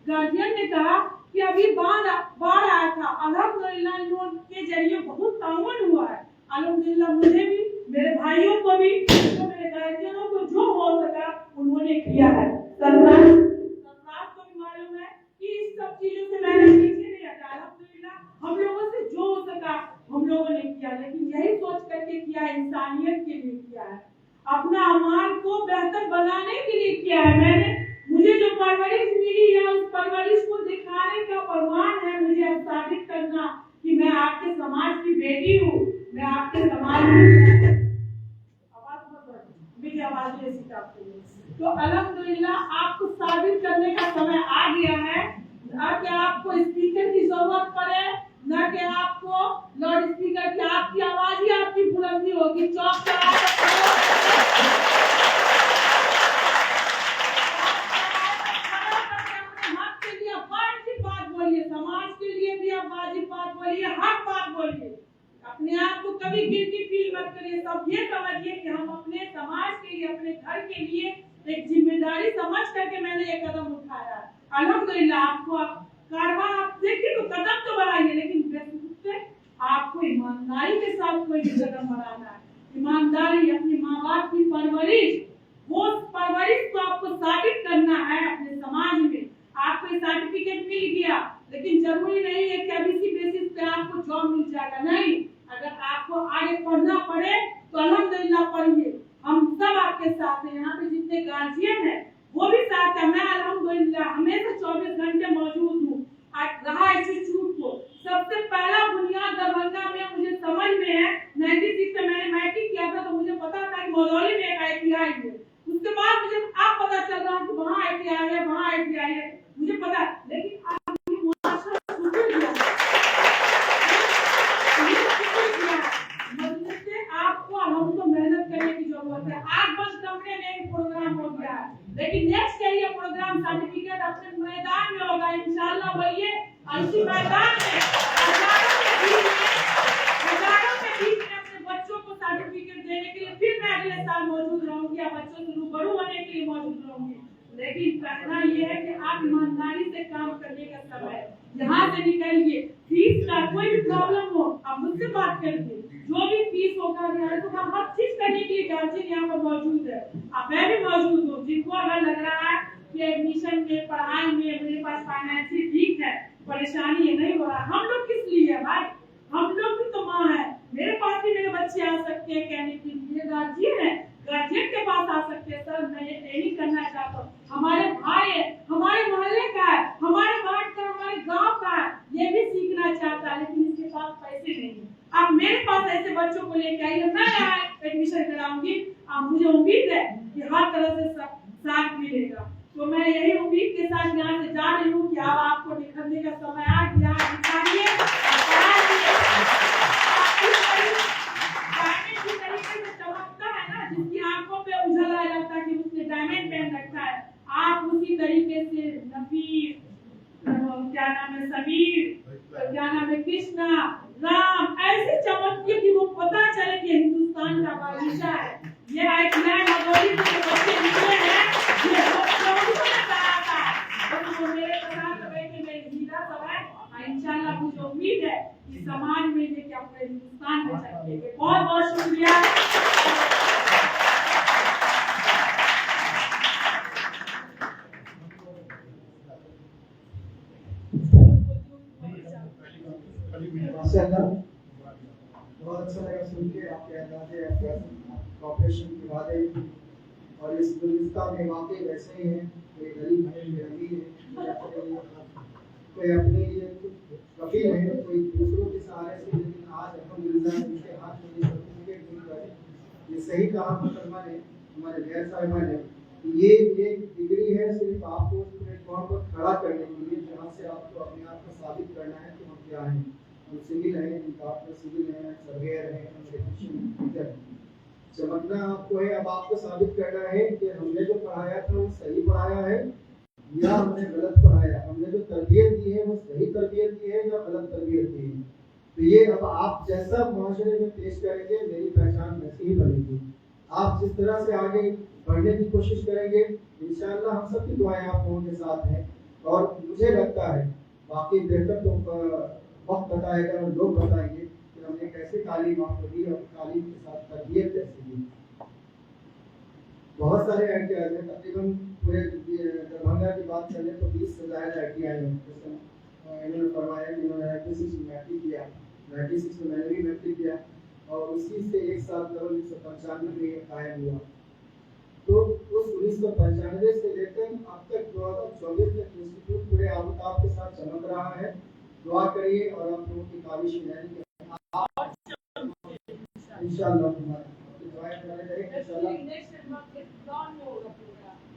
गार्जियन ने कहा कि अभी बाढ़ आया था, अल्हम्दुलिल्लाह इनके जरिए बहुत ताउन हुआ है। अल्हम्दुलिल्लाह मुझे भी, मेरे भाइयों को भी, तो मेरे गार्जियनों को जो हो सका उन्होंने किया है। सरकार को भी मालूम है कि इस सब चीजों से मैंने पीछे नहीं हटा। अल्हम्दुलिल्लाह हम लोगों से जो हो सका हम लोगों ने किया, लेकिन यही सोच करके किया, इंसानियत के लिए किया है, अपना अमाल को बेहतर बनाने के लिए किया है। मुझे जो परवरिश मिली है उस परवरिश को दिखाने का प्रमाण है मुझे अब साबित करना कि मैं आपके समाज की बेटी हूँ, मैं आपके समाज तो अल्हम्दुलिल्लाह आपको साबित करने का समय आ गया है। न कि आपको स्पीकर की जरूरत पड़े, न कि आपको लाउड स्पीकर की, आपकी आवाज ही आपकी बुलंदी होगी। चौक चौराहे समाज के लिए भी आप वाजिब बात बोलिए, हक बात बोलिए, अपने आप को कभी गिल्टी फील मत करिए। सब ये समझिए कि हम अपने समाज के लिए, अपने घर के लिए एक जिम्मेदारी समझ करके मैंने ये कदम उठाया। अल्हम्दुलिल्लाह आपको कारवां आप देखिए तो कदम तो बढ़ाइए, लेकिन से आपको ईमानदारी के साथ कोई कदम बढ़ाना है। ईमानदारी, अपनी माँ बाप की परवरिश, वो परवरिश को आपको साबित करना है अपने समाज में। आपको सर्टिफिकेट मिल गया, लेकिन जरूरी नहीं है कि अब इसी बेसिस पे आपको जॉब मिल जाएगा। नहीं, अगर आपको आगे पढ़ना पड़े तो अल्हम्दुलिल्लाह पढ़िए, हम सब आपके साथ हैं। यहाँ पे जितने गार्जियन हैं वो भी साथ है। मैं अल्हम्दुलिल्लाह हमेशा 24 घंटे मौजूद हूँ। रहा इंस्टीट्यूट को सबसे पहला बुनियाद दरभंगा में मुझे समझ में है, 96 से मैंने मैट्रिक किया और इंशाल्लाह बढ़िए। इसी मैदान में हजारों के बीच में अपने बच्चों को सर्टिफिकेट देने के लिए फिर मैं अगले साल मौजूद रहूंगी या बच्चों से रूबरू होने के लिए मौजूद रहूंगी। लेकिन कहना यह है कि आप ईमानदारी से काम करने का समय है। यहाँ से निकलिए, फीस का कोई भी प्रॉब्लम हो आप मुझसे बात करिए, जो भी फीस होगा तो हम हर चीज करने के लिए गार्जियन यहाँ पर मौजूद है। अब मैं भी मौजूद हूँ, जिनको अगर लग रहा है कि एडमिशन में पढ़ाई में मेरे पास फाइनेंशियल ठीक है, परेशानी है, नहीं हो रहा, हम लोग किस लिए है भाई, हम लोग भी तो माँ है, मेरे पास भी मेरे बच्चे आ सकते हैं कहने के लिए, गार्जियन है, गार्जियन के पास आ सकते हैं। सर मैं ये ट्रेनिंग करना चाहता हूँ, हमारे भाई है, हमारे मोहल्ले का है, हमारे वार्ड का, हमारे गांव का है, ये भी सीखना चाहता है, लेकिन इसके पास पैसे नहीं है। अब मेरे पास ऐसे बच्चों को लेके आइए, मैं यहाँ एडमिशन कराऊंगी। अब मुझे उम्मीद है कि हर तरह से साथ मिलेगा। तो मैं यही उम्मीद के साथ यहाँ से जा रही हूँ कि अब आपको निखरने का समय आ गया, चमकता है ना, जिसकी आंखों पे उजला आ जाता है कि उसने डायमंड पहन रखा है, आप उसी तरीके से नफीस, क्या नाम है, समीर, क्या नाम है, कृष्णा, राम, ऐसे चमकिए कि वो पता चले कि हिंदुस्तान का बादशाह है। ये एक नए मगोरी के बच्चे निकले हैं, ये सब कराता है, तो मेरे साथ बैठे मेरे हीरा सब है। इंशाल्लाह मुझे उम्मीद है कि समाज में ये क्या पूरे हिंदुस्तान में चलेंगे। बहुत बहुत शुक्रिया। माशाअल्लाह, बहुत अच्छा लगा सुन के आपके अंदाजे, आपके कॉपरेशन की बातें। और इस हिंदुस्तान में वाकई वैसे ही हैं, कोई गरीब है, कोई अमीर है, कोई अपने लिए वकील है, कोई दूसरों के सहारे से, लेकिन आज अल्हम्दुलिल्लाह उनके हाथ में ये सर्टिफिकेट मिल रहा है। ये सही कहा मोहतरमा ने, हमारे गैर साहिबा ने, ये एक डिग्री है सिर्फ आपको उस प्लेटफॉर्म पर खड़ा करने के लिए, जहाँ से आपको अपने आप को साबित करना है कि हम क्या हैं। हम सिविल हैं, सिविल हैं, सर्वेयर हैं, टीचर हैं। चमकना आपको है, अब आपको साबित करना है कि हमने जो पढ़ाया था वो सही पढ़ाया है या हमने गलत पढ़ाया, हमने जो तरबियत दी है वो सही तरबियत दी है या गलत तरबियत दी है। तो ये अब आप जैसा माशरे में पेश करेंगे, मेरी पहचान वैसी ही बनेगी। आप जिस तरह से आगे बढ़ने की कोशिश करेंगे, इंशाअल्लाह हम सबकी दुआएं आप लोगों के साथ हैं। और मुझे लगता है बाकी बेहतर तो वक्त बताएगा और लोग बताएंगे कि हमने कैसे तालीम आपको दी और तालीम के साथ तरबियत कैसे दी। बहुत सारे आइडियाज हैं, तकरीबन पूरे दरभंगा की बात करें तो 20 से ज़्यादा आइडियाज हैं। इन्होंने फरमाया कि इन्होंने 96 में मैट्रिक किया, 96 में मैंने भी मैट्रिक किया और उसी से एक साल करोड़ 1995 में कायम हुआ। तो उस 1995 से लेकर अब तक 2024 तक इंस्टीट्यूट पूरे आबूताब के साथ चमक रहा है। दुआ करिए और आप लोगों की काबिश इंशाअल्लाह तुम्हारी दुआएं करने करेंगे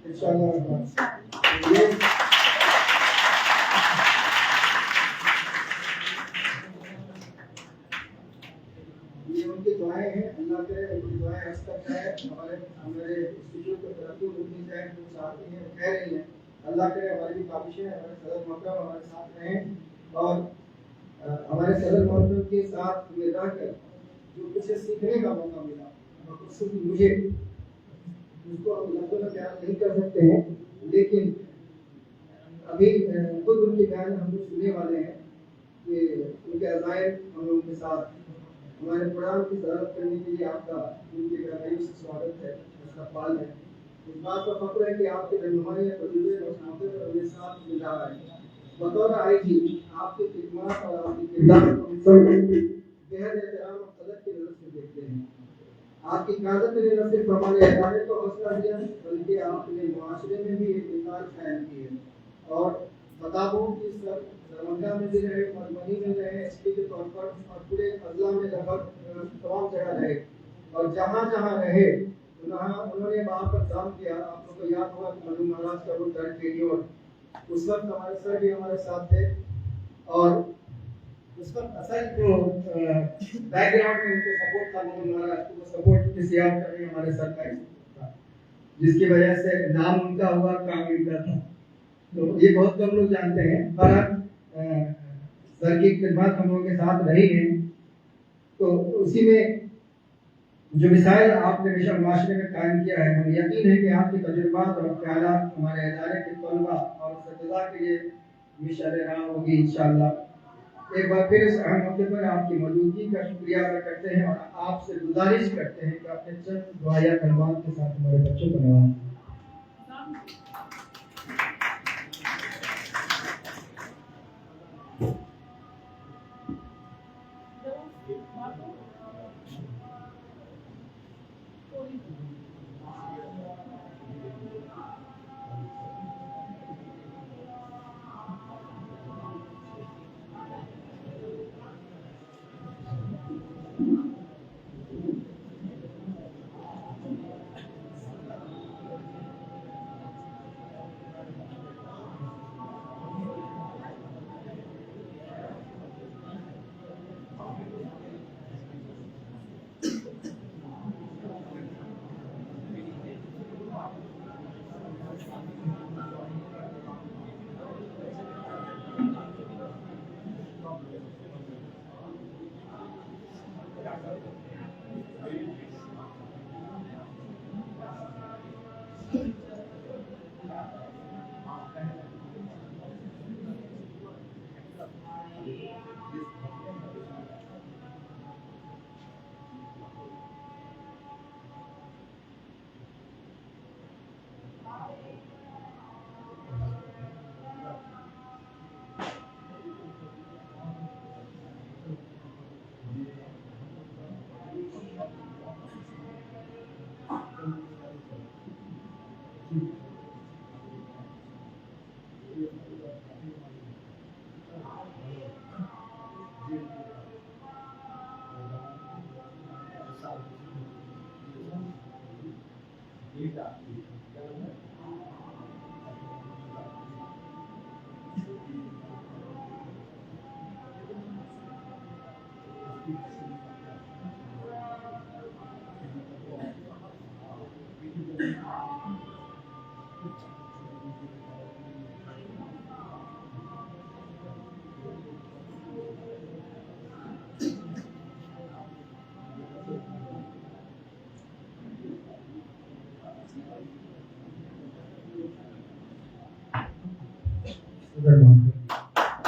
इंशाअल्लाह। ये उनकी दुआएं हैं, अल्लाह करे उनकी दुआएं आज तक है, हमारे इंस्टीट्यूट को तरक्की मिलनी जाए, जो चाहती हैं कह रही हैं। अल्लाह करे हमारी भी काबिश है, हमारे सदर मोहतरम हमारे साथ रहें और हमारे सदर मोहतरम के साथ ये रहकर जो कुछ सीखने का मौका मिला, सिर्फ मुझे उसको हम लफ्ज़ों में बयान नहीं कर सकते हैं, लेकिन अभी खुद उनके बयान हम लोग सुनने वाले हैं कि उनके अज़ाइर हम लोगों के साथ हमारे प्रोग्राम की ज़रूरत करने के लिए आपका उनके गहराई से स्वागत है, इस्तकबाल है। इस बात का फख्र है कि आपके रहनुमाई तजुर्बे और मौके पर मेरे साथ मिल रहा है। बतौर आईजी आपकी खिदमत और आपकी किरदार को बेहद एहतराम और कदर की नज़र से देखते हैं। आपकी क़यादत ने न सिर्फ हमारे इदारे को हौसला दिया, बल्कि आपने मुआशरे में भी एक मिसाल कायम की है। और बता दूं कि सर दरभंगा में भी रहे, मधुबनी में रहे, एसपी के तौर पर और पूरे अजला में लगभग तमाम जगह रहे और जहाँ जहाँ रहे उन्होंने वहाँ पर काम किया। आप लोगों को याद होगा कि मनु महाराज का वो दर टेन्योर, उस वक्त हमारे सर भी हमारे साथ थे और उस वक्त असल जो बैकग्राउंड में उनको सपोर्ट था मनु महाराज को, वो सपोर्ट किसी और करने हमारे सर का था, जिसकी वजह से नाम उनका हुआ, काम उनका था। तो ये बहुत कम लोग जानते हैं। पर सर की खिदमत हम लोगों के साथ रही है, तो उसी में जो मिसाइल आपने हमेशा माशरे में कायम किया है, हमें यकीन है कि आपके तजुर्बात और ख्यालात हमारे इदारे के तलबा और सतदा के लिए मिशर राह होगी इंशाअल्लाह। एक बार फिर इस अहम मौके पर आपकी मौजूदगी का शुक्रिया अदा करते हैं और आपसे गुजारिश करते हैं कि अपने चंद दुआया कलमात के साथ हमारे बच्चों को नवाजें।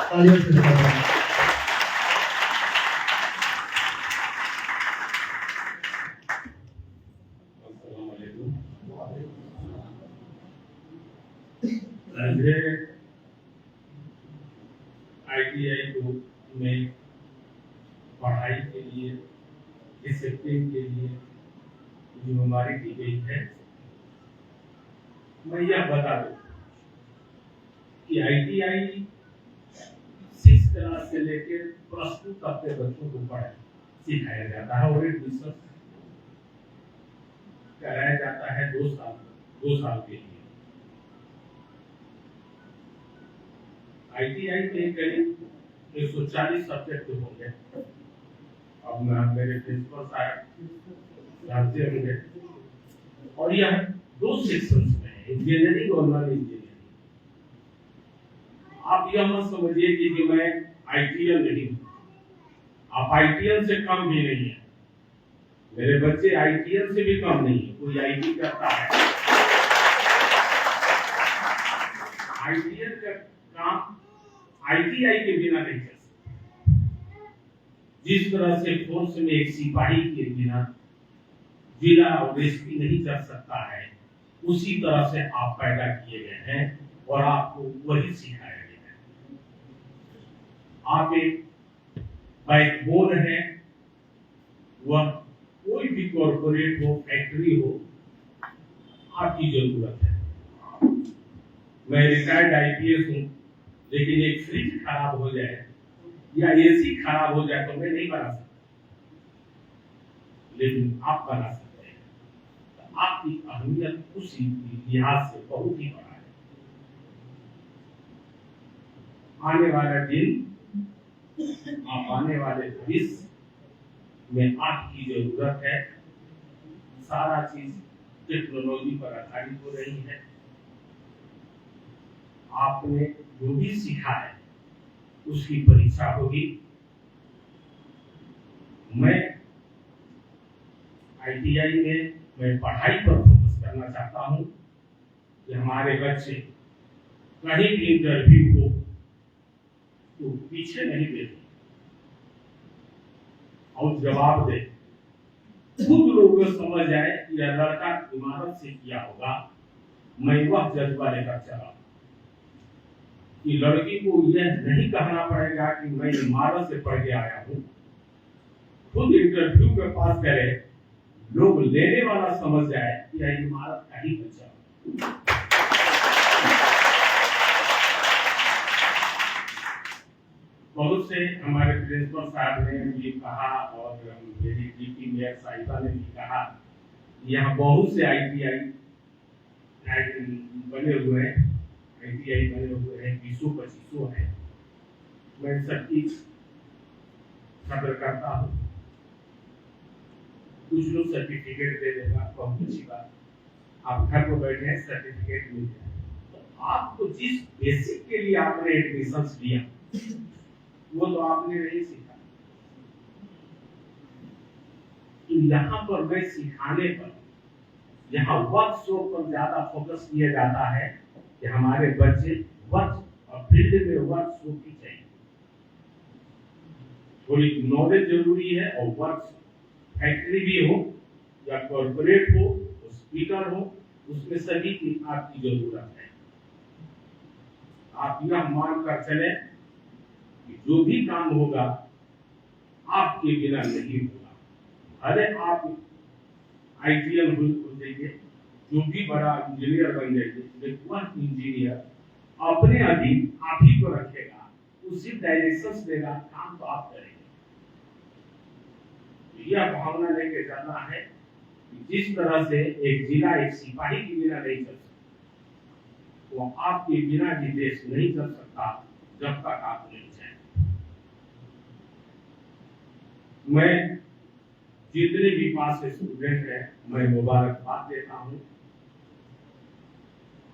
तालियों से स्वागत। ITI को में पढ़ाई के लिए, डिसिप्लिन के लिए जिम्मेदारी दी गई है। मैं यह बता दूं कि ITI 6 क्लास से लेकर +2 तक के बच्चों को सिखाया जाता है और एडमिशन कराया जाता है 2 साल के लिए। ITI के करीब 140 सब्जेक्ट होंगे। अब मेरे प्रिंसिपल साहब जानते होंगे, और यह 2 सेक्शंस में है, इंजीनियरिंग और नॉन इंजीनियरिंग। आप यह मत समझिए कि मैं ITL नहीं हूं, आप ITL से कम भी नहीं है। मेरे बच्चे ITL से भी कम नहीं है। कोई IT करता है, ITL का काम ITI के बिना नहीं कर सकता। जिस तरह से फोर्स में एक सिपाही के बिना जिला और एसपी नहीं कर सकता है, उसी तरह से आप पैदा किए गए हैं और आपको वही सिखाया गया है। आप एक बैकबोन है, वह कोई भी कॉर्पोरेट हो, फैक्ट्री हो, आपकी जरूरत है। मैं रिटायर्ड IPS हूं, लेकिन एक फ्रिज खराब हो जाए या AC खराब हो जाए तो मैं नहीं बना सकता, लेकिन आप बना सकते हैं। तो आपकी अहमियत उसी लिहाज से बहुत ही बड़ा है। आने वाला दिन, आप आने वाले भविष्य में आपकी जरूरत है। सारा चीज टेक्नोलॉजी पर आधारित हो रही है। आपने जो भी सीखा है उसकी परीक्षा होगी। मैं ITI में मैं पढ़ाई पर फोकस करना चाहता हूं कि हमारे बच्चे कहीं भी इंटरव्यू हो तो पीछे नहीं देते और जवाब दे, खुद लोग समझ जाए कि यह लड़का इमारत से किया होगा। मैं वह जज्बा लेकर चला कि लड़की को यह नहीं कहना पड़ेगा कि मैं इमारत से पढ़ के आया हूं, खुद इंटरव्यू के पास करे, लोग लेने वाला समझ जाए कि यह इमारत का ही बच्चा। बहुत से हमारे प्रिंसिपल साहब ने भी कहा और मेरी डिप्टी मेयर साहिबा ने भी कहा, यहाँ बहुत से ITI बने हुए हैं, ITI बने हुए हैं, 20-25 हैं। मैं सबकी कदर करता हूँ। कुछ लोग सर्टिफिकेट दे देगा, बहुत अच्छी बात, आप घर को बैठे हैं सर्टिफिकेट मिल जाए। तो आपको जिस बेसिक के लिए आपने एडमिशन लिया वो तो आपने नहीं सीखा। तो यहाँ पर मैं सिखाने पर, यहाँ वर्कशॉप पर ज्यादा फोकस किया जाता है कि हमारे बच्चे वर्क और फील्ड में वर्कशॉप की चाहिए। थोड़ी नॉलेज जरूरी है और वर्क फैक्ट्री भी हो या कॉर्पोरेट हो, हॉस्पिटल हो, उसमें सभी की आपकी जरूरत है। आप यह मान कर चले कि जो भी काम होगा आपके बिना नहीं होगा। अरे आप ITL हो जाइए, जो भी बड़ा इंजीनियर बन जाइए, लेकिन वह इंजीनियर अपने अधीन आप ही को रखेगा, उसी डायरेक्शन देगा, काम तो आप करेंगे। यह भावना लेके चलना है कि जिस तरह से एक जिला एक सिपाही के बिना नहीं चल सकता, वो आपके बिना भी देश नहीं चल सकता जब तक आप नहीं जाए। मैं जितने भी पास के स्टूडेंट हैं, मैं मुबारकबाद देता हूं।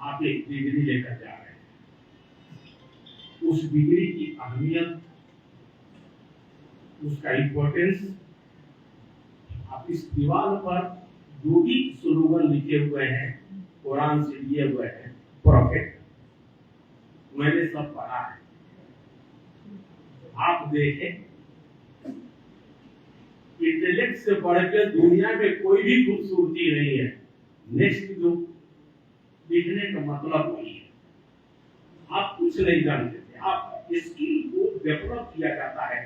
आप एक डिग्री लेकर जा रहे हैं, उस डिग्री की अहमियत, उसका इम्पोर्टेंस, आप इस दीवार पर जो भी स्लोगन लिखे हुए हैं, कुरान से लिए हुए हैं, प्रॉफिट, मैंने सब पढ़ा है। आप देखें, इंटेलेक्ट से बढ़कर दुनिया में कोई भी खूबसूरती नहीं है। नेक्स्ट जो लिखने का मतलब वही है। आप कुछ नहीं जानते थे, आप स्किल को डेवलप किया जाता है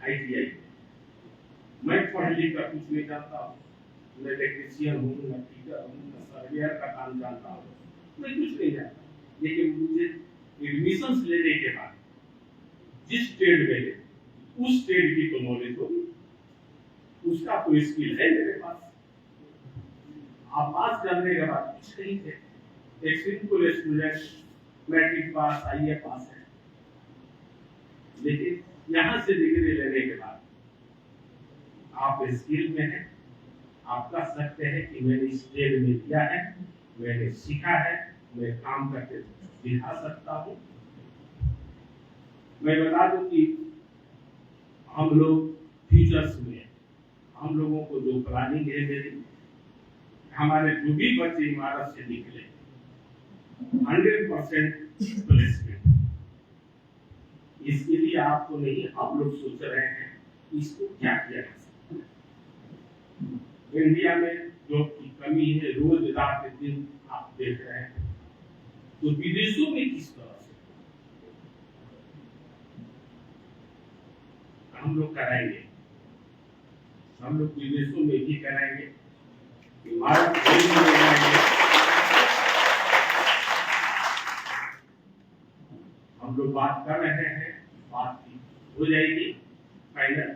ITI। मैं पढ़ लिख कर कुछ नहीं जानता हूँ, मैं इलेक्ट्रीशियन हूँ, मैं टीचर हूँ, मैं सर्वेयर का काम जानता हूँ, मैं कुछ नहीं जानता। लेकिन मुझे एडमिशन लेने के बाद जिस ट्रेड में ले, उस ट्रेड की तो नॉलेज होगी, उसका कोई स्किल है मेरे पास। आप पास करने के बाद कुछ नहीं थे, एक simple student, matric pass, IE pass है। लेकिन यहाँ से डिग्री लेने के बाद आप स्किल में हैं, आप कह सकते हैं कि मैंने इस ट्रेड में किया है, मैंने सीखा है, मैं काम करके दिखा सकता हूँ। मैं बता दूं कि हम लोग फ्यूचर्स में, हम लोगों को जो प्लानिंग है मेरी, हमारे जो भी बच्चे इमारत से निकले 100% प्लेसमेंट। इसके लिए आपको नहीं, हम लोग सोच रहे हैं इसको क्या किया जा सकता है। इंडिया में जॉब की कमी है, रोज रात दिन आप देख रहे हैं, तो विदेशों में किस तरह से हम लोग कराएंगे, हम लोग विदेशों में भी कराएंगे, इमारत में कराएंगे। हम लोग बात कर रहे हैं, बात हो जाएगी फाइनल,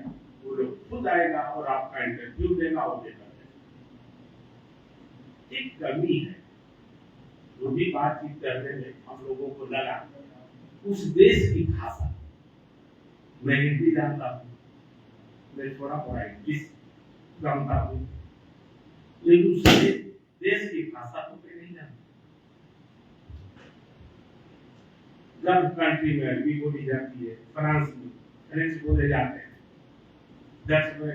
वो लोग खुद आएगा और आपका इंटरव्यू देगा और देगा। एक कमी है, जो भी बातचीत करने में हम लोगों को लगा उस देश की भाषा, मैं हिंदी जानता हूँ, मैं थोड़ा बड़ा इंग्लिश जानता हूँ, लेकिन उस देश की भाषा तो मैं नहीं जानता। गल्फ कंट्री में अरबी बोली जाती है, फ्रांस में फ्रेंच बोले जाते हैं, डच में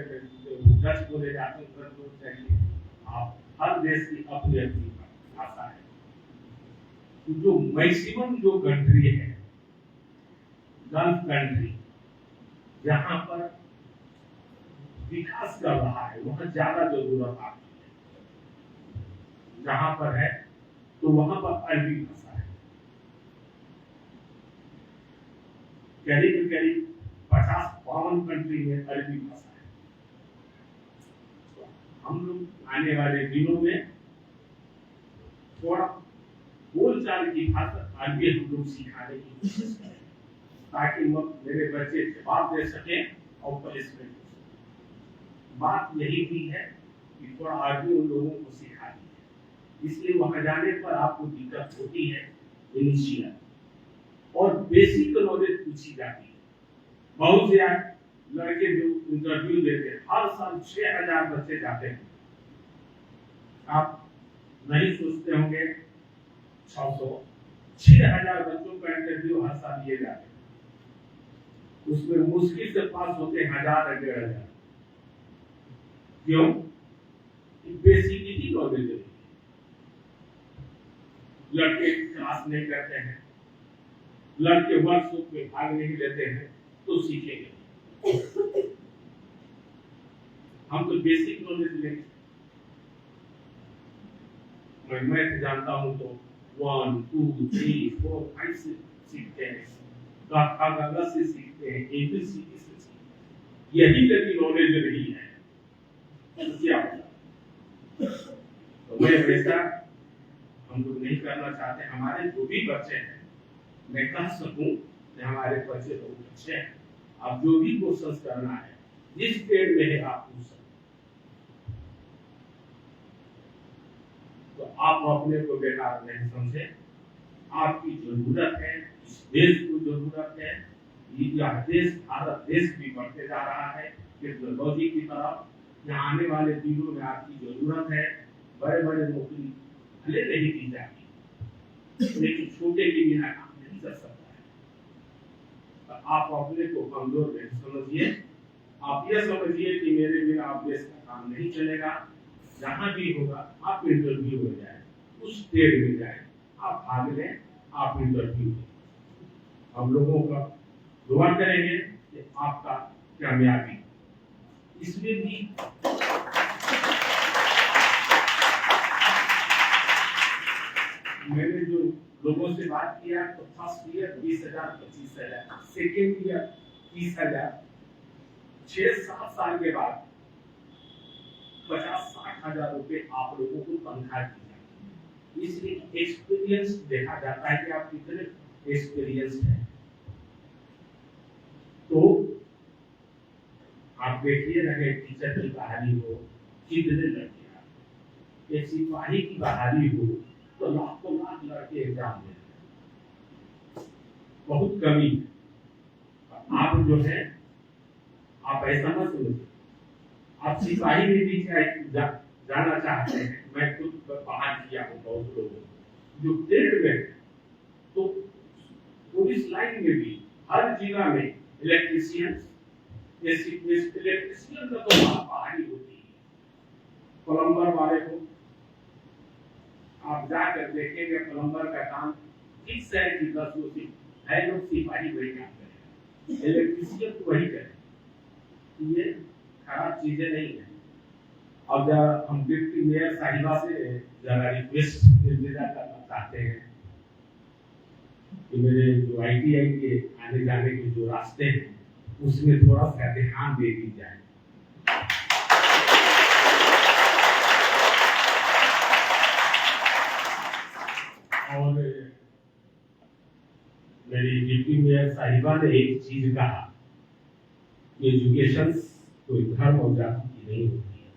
डच बोले जाते हैं, उधर बोल चाहिए। आप हर देश की अपनी अपनी भाषा है। तो जो मैक्सिमम जो कंट्री है गल्फ कंट्री, जहां पर विकास कर रहा है, वहां ज्यादा जरूरत आती है। जहां पर है तो वहां पर अरबी भाषा है। करीब 50-52 कंट्री में अरबी भाषा है। तो हम लोग आने वाले दिनों में थोड़ा बोलचाल की भाषा अरबी हम लोग सिखाने की कोशिश करें, ताकि मेरे बच्चे जवाब दे सके और प्लेसमेंट हो सके। बात यही भी है कि थोड़ा अरबी उन लोगों को सिखा दी, इसलिए वहां जाने पर आपको दिक्कत होती है इनिशियल, और बेसिक नॉलेज पूछी जाती है। बहुत से लड़के जो इंटरव्यू देते हैं, हर साल 6000 बच्चे जाते हैं। आप नहीं सोचते होंगे 6000 बच्चों का इंटरव्यू हर साल लिए जाते हैं, उसमें मुश्किल से पास होते 1000-1500। क्यों? बेसिक नॉलेज है। लड़के क्लास नहीं करते हैं, लड़के वर्कशॉप में भाग नहीं लेते हैं, तो सीखेंगे। हम तो बेसिक नॉलेज लेंगे। मैं मैथ जानता हूं तो 1 2 3 4 5 से सीखते हैं, ग से सीखते हैं, ABCD से सीखते हैं। यही यदि नॉलेज नहीं है तो क्या होगा? तो मैं वैसा हम लोग नहीं करना चाहते। हमारे जो भी बच्चे हैं, मैं कह सकूं कि हमारे बच्चे बहुत अच्छे हैं। आप जो भी क्वेश्चन करना है, जिस पेड़ में है आप पूछ सकते। तो आप अपने को बेकार नहीं समझे। आपकी जरूरत है, इस देश को जरूरत है। यह देश, भारत देश भी बढ़ते जा रहा है टेक्नोलॉजी की तरफ। यहाँ आने वाले दिनों में आपकी जरूरत है। बड़े बड़े नौकरी भले नहीं दी जाती, लेकिन छोटे के बिना काम नहीं कर सकता है। तो आप अपने को कमजोर नहीं समझिए। आप यह समझिए कि मेरे बिना आप देश का काम नहीं चलेगा। जहां भी होगा आप इंटरव्यू में जाए, उस स्टेट में जाए, आप भाग लें, आप इंटरव्यू दें। हम लोगों का दुआ करेंगे कि आपका कामयाबी। इसमें भी मैंने जो लोगों से बात किया, तो फर्स्ट ईयर 20,000 25,000, सेकेंड ईयर 30,000, 6-7 साल के बाद 50-60 हजार रुपए आप लोगों को तनख्वाह दी जाती है। इसलिए एक्सपीरियंस देखा जाता है कि आप कितने एक्सपीरियंस हैं। तो आप देखिए रहे टीचर की बहाली हो, कितने लड़के, एक सिपाही की बहाली हो तो लाखों लाख लड़के एग्जाम दे रहे हैं। बहुत कमी है। आप जो है, आप ऐसा मत समझिए। आप सिपाही में भी जाना चाहते हैं। मैं खुद बाहर किया हूँ बहुत लोगों जो ट्रेड में, तो पुलिस लाइन में भी हर जिला में इलेक्ट्रीशियन का तो बहाली होती है। प्लम्बर वाले को आप जाकर देखेंगे, प्लम्बर का काम फिक्स है कि 10 लोग है, लोग सिपाही वही काम करेगा, इलेक्ट्रीशियन तो वही करेगा। ये खराब चीजें नहीं है। अब हम डिप्टी मेयर साहिबा से जरा रिक्वेस्ट निवेदन करना चाहते हैं कि मेरे जो ITI के आने जाने के जो रास्ते हैं, उसमें थोड़ा सा ध्यान दे दी जाए। और मेरी डिप्टी मेयर साहिबा ने एक चीज कहा कि एजुकेशन कोई धर्म और जाति की नहीं होती है।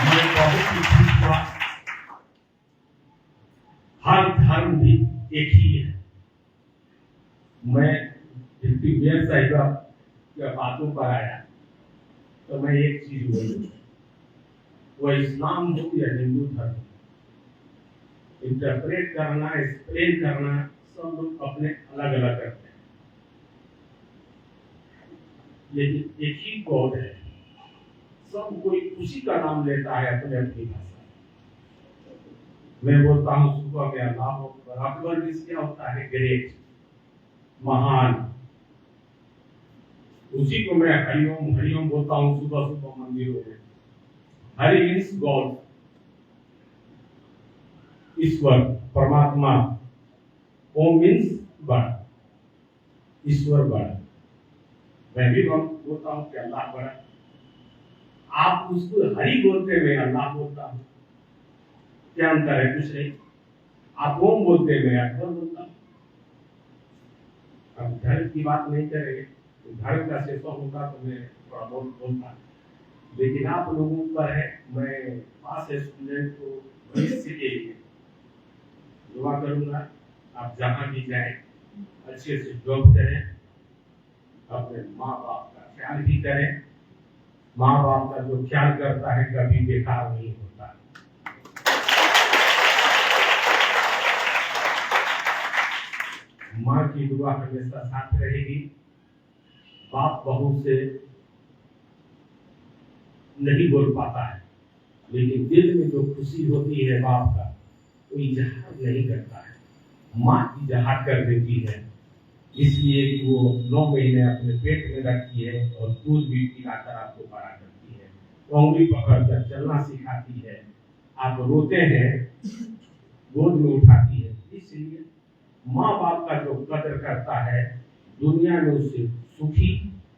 ये बहुत ही ठीक हुआ। हर धर्म भी एक ही है। मैं डिप्टी मेयर साहिबा की बातों पर आया तो मैं एक चीज बोलूं, वो इस्लाम हो या हिंदू धर्म, इंटरप्रेट करना, एक्सप्लेन करना, सब लोग अपने अलग अलग करते हैं, लेकिन एक ही गॉड है। सब कोई उसी का नाम लेता है अपने अपनी भाषा। मैं बोलता हूँ सुबह में अल्लाह अकबर। अकबर मीन्स क्या होता है? ग्रेट, महान। उसी को मैं हरिओम हरिओम बोलता हूँ सुबह सुबह मंदिरों में। हरि मीन्स गॉड, ईश्वर, परमात्मा। ओम मीन्स बड़ा, ईश्वर बड़ा। मैं भी बोलता हूँ कि अल्लाह बड़ा। आप उसको हरि बोलते, मैं अल्लाह बोलता हूँ, क्या अंतर है? कुछ नहीं। आप ओम बोलते, मैं अकबर बोलता हूँ। अब धर्म की बात नहीं करेंगे, धर्म का सेवा होगा तो मैं थोड़ा बहुत बोलता, लेकिन आप लोगों पर है। मैं पास स्टूडेंट को भविष्य के लिए दुआ करूंगा। आप जहां भी जाएं अच्छे से जॉब करें, अपने माँ बाप का ख्याल भी करें। माँ बाप का जो ख्याल करता है कभी बेकार नहीं होता। माँ की दुआ हमेशा साथ रहेगी। बाप बहू से नहीं बोल पाता है, लेकिन दिल में जो खुशी होती है बाप का, वो इजहार नहीं करता है। माँ इजहार कर देती है, इसलिए कि वो 9 महीने अपने पेट में रखती है और दूध भी पिलाकर आपको बड़ा करती है, उंगली पकड़कर चलना सिखाती है। आप रोते हैं, गोद में उठाती है। इसलिए माँ बाप का जो कदर करता है, दुनिया में उससे सुखी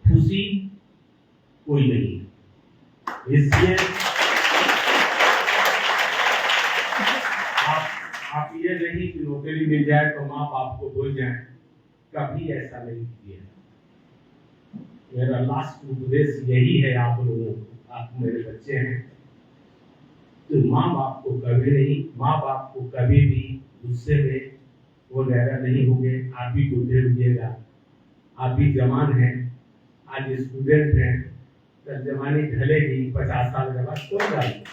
खुशी कोई नहीं है। इसलिए आप ये नहीं कि नौकरी मिल जाए तो माँ बाप को भूल जाए, कभी ऐसा नहीं किया। मेरा लास्ट उपदेश यही है आप लोगों को। आप मेरे बच्चे हैं तो माँ बाप को कभी नहीं, माँ बाप को कभी भी गुस्से में वो लहरा नहीं होंगे। आप भी बूढ़े होइएगा, आप भी जवान हैं, आज स्टूडेंट हैं, जब जवानी ढलेगी 50 साल के बाद कोई बात नहीं।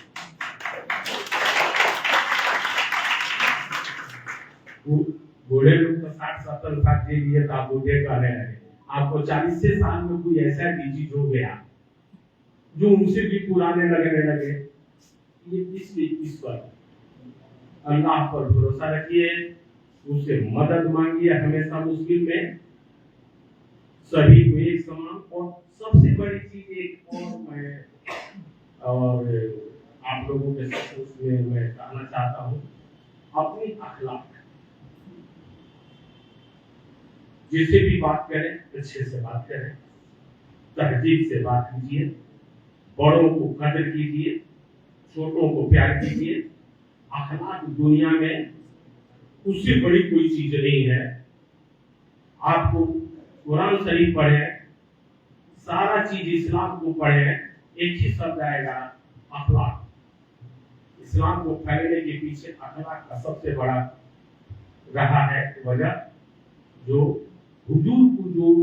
बूढ़े लोग तो 60-70 साल के लिए तो आप बूढ़े कह रहे हैं। आपको 40 साल में कोई ऐसा डिजीज हो गया जो उनसे भी पुराने लगने लगे, ये इसलिए ईश्वर, अल्लाह पर भरोसा रखिए, उससे मदद मांगिए हमेशा मुश्किल में। सभी को एक समान। और सबसे बड़ी चीज एक और मैं और आप लोगों के साथ उसमें मैं कहना चाहता हूँ, अपनी अखलाक, जिससे भी बात करें अच्छे से बात करें, तहजीब से बात कीजिए, बड़ों को कदर कीजिए, छोटों को प्यार कीजिए। अखलाक दुनिया में उससे बड़ी कोई चीज नहीं है। आपको कुरान शरीफ पढ़े, सारा चीज इस्लाम को पढ़े, एक ही शब्द आएगा, अखलाक। इस्लाम को फैलने के पीछे अखलाक का सबसे बड़ा रहा है वजह। जो हुजूर को जो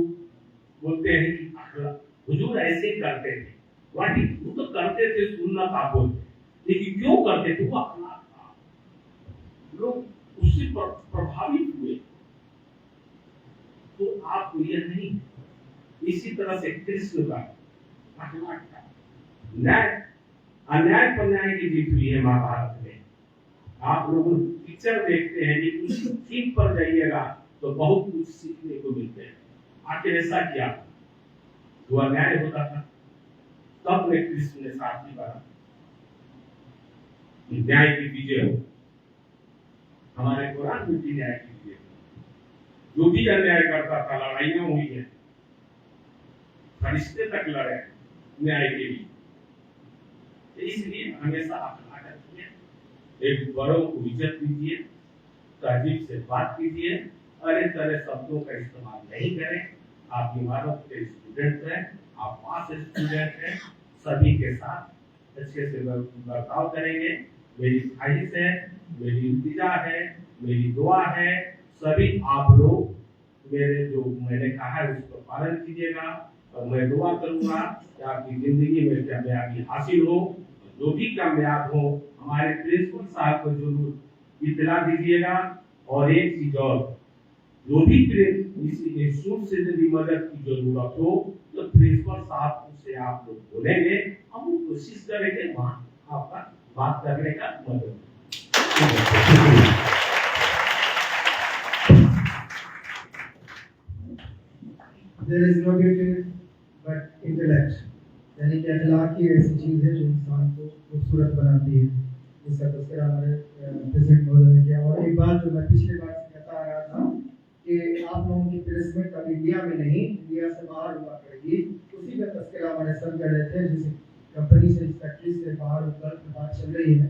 बोलते हैं कि अखलाक, हुजूर ऐसे करते थे, वो तो करते थे, सुन्नत आप बोलते, लेकिन क्यों करते थे? वो अखलाक था, लोग उससे प्रभावित हुए। तो आपको यह नहीं, इसी तरह से कृष्ण का अखलाक था। न्याय अन्याय पर न्याय की जीत हुई है महाभारत में। आप लोग पिक्चर देखते हैं, लेकिन ठीक पर जाइएगा तो बहुत कुछ सीखने को मिलते हैं। आखिर ऐसा किया जो अन्याय होता था, तब में कृष्ण ने साथ निभाया, न्याय की विजय हो। हमारे कुरान में भी न्याय की विजय, जो भी अन्याय करता था, लड़ाइयां हुई है, फरिश्ते तक लड़े न्याय के लिए। इसलिए हमेशा अखलाक रखिए, एक बड़ों को इज्जत दीजिए, तहजीब से बात कीजिए, अरे तरह शब्दों का इस्तेमाल नहीं करें। आप इमारत के स्टूडेंट हैं, आप पास स्टूडेंट हैं, सभी के साथ अच्छे से बर्ताव करेंगे। मेरी ख्वाहिश है, मेरी इंतजा है, मेरी दुआ है, सभी आप लोग मेरे जो मैंने कहा है उसको पालन कीजिएगा। और मैं दुआ करूंगा कि आपकी जिंदगी में कामयाबी हासिल हो। जो भी कामयाब हो, हमारे प्रिंसिपल साहब को जरूर इत्तला दीजिएगा। और एक चीज और, जो भी इंस्टीट्यूट से यदि मदद की जरूरत हो तो प्रिंसिपल साहब से आप लोग बोलेंगे, हम कोशिश करेंगे वहाँ आपका बात करने का मदद। There is no beauty but intellect, यानी कि अखलाक ही ऐसी चीज़ है जो इंसान को खूबसूरत बनाती है। इसका तस्करा हमारे प्रेसिडेंट महोदय ने किया। और एक बात जो मैं पिछले बार से कहता आ रहा था कि आप लोगों की प्लेसमेंट अब इंडिया में नहीं, इंडिया से बाहर हुआ करेगी, उसी का तस्करा हमारे सर कर रहे थे। जिस कंपनी से, इस फैक्ट्री से बाहर होकर बात चल रही है,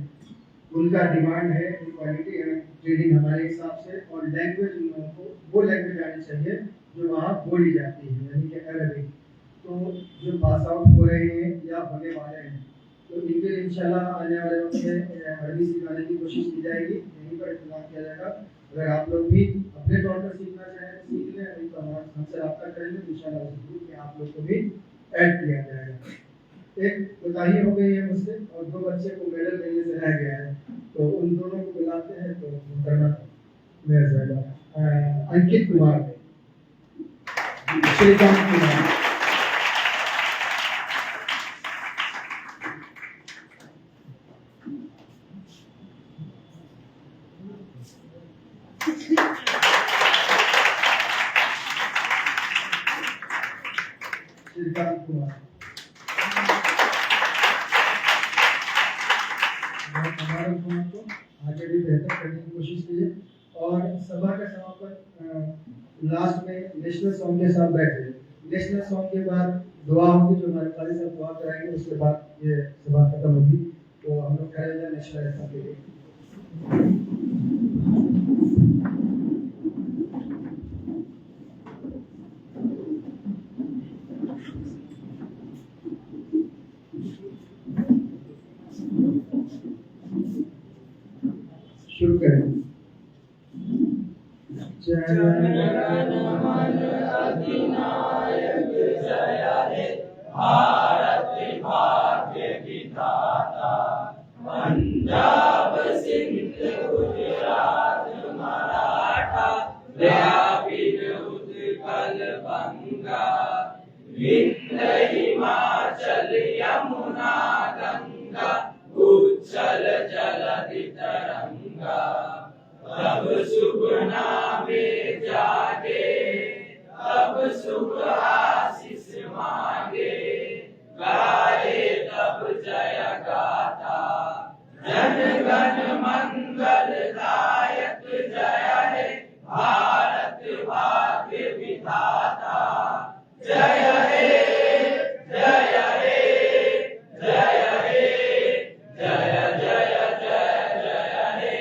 उनका डिमांड है क्वालिटी एंड ट्रेडिंग हमारे हिसाब से, और लैंग्वेज उन लोगों को वो लैंग्वेज आनी चाहिए जो वहाँ बोली जाती है, यानी कि अरबिक। तो जो पास आउट हो रहे हैं या होने वाले हैं, तो इनके लिए इंशाल्लाह आने वाले वक्त में अरबी सिखाने की कोशिश की जाएगी, यहीं पर इंतजाम किया जाएगा। अगर आप लोग भी अपने तौर पर सीखना चाहें तो सीख लें, नहीं तो हमसे रब्ता करेंगे तो इंशाल्लाह उस ग्रुप में आप लोग को भी ऐड किया जाएगा। एक कोताही हो गई है मुझसे, और 2 बच्चे को मेडल मिलने से रह गया है, तो उन दोनों को बुलाते हैं। तो मुहतरमा मेरे अंकित कुमार, श्रीकांत कुमार, श्रीकांत कुमार, हमारे गुणों को आगे भी बेहतर करने की कोशिश कीजिए। और सभा का समापन लास्ट में नेशनल सॉन्ग के साथ बैठे। नेशनल सॉन्ग के बाद दुआ होगी, जो हमारे काली साहब दुआ कराएंगे, उसके बाद ये सभा खत्म होगी। तो हम लोग करेंगे नेशनल एंथम के लिए। शुरू करें। जनगण अधिनायक जय हे, भारत भाग्य विधाता। पंजाब सिंध गुजरात मराठा, द्राविड़ उत्कल बंगा। विंध्य हिमाचल यमुना गंगा, उच्चल जलधि तरंगा। तब शुभ नामे जागे, तब शुभ आशीष मांगे। गाए तब जय गाथा, जन गण मंगल दायक जय हे, भारत भाग्य विधाता। जय हे, जय हे, जय हे, जय जय जय जय हे।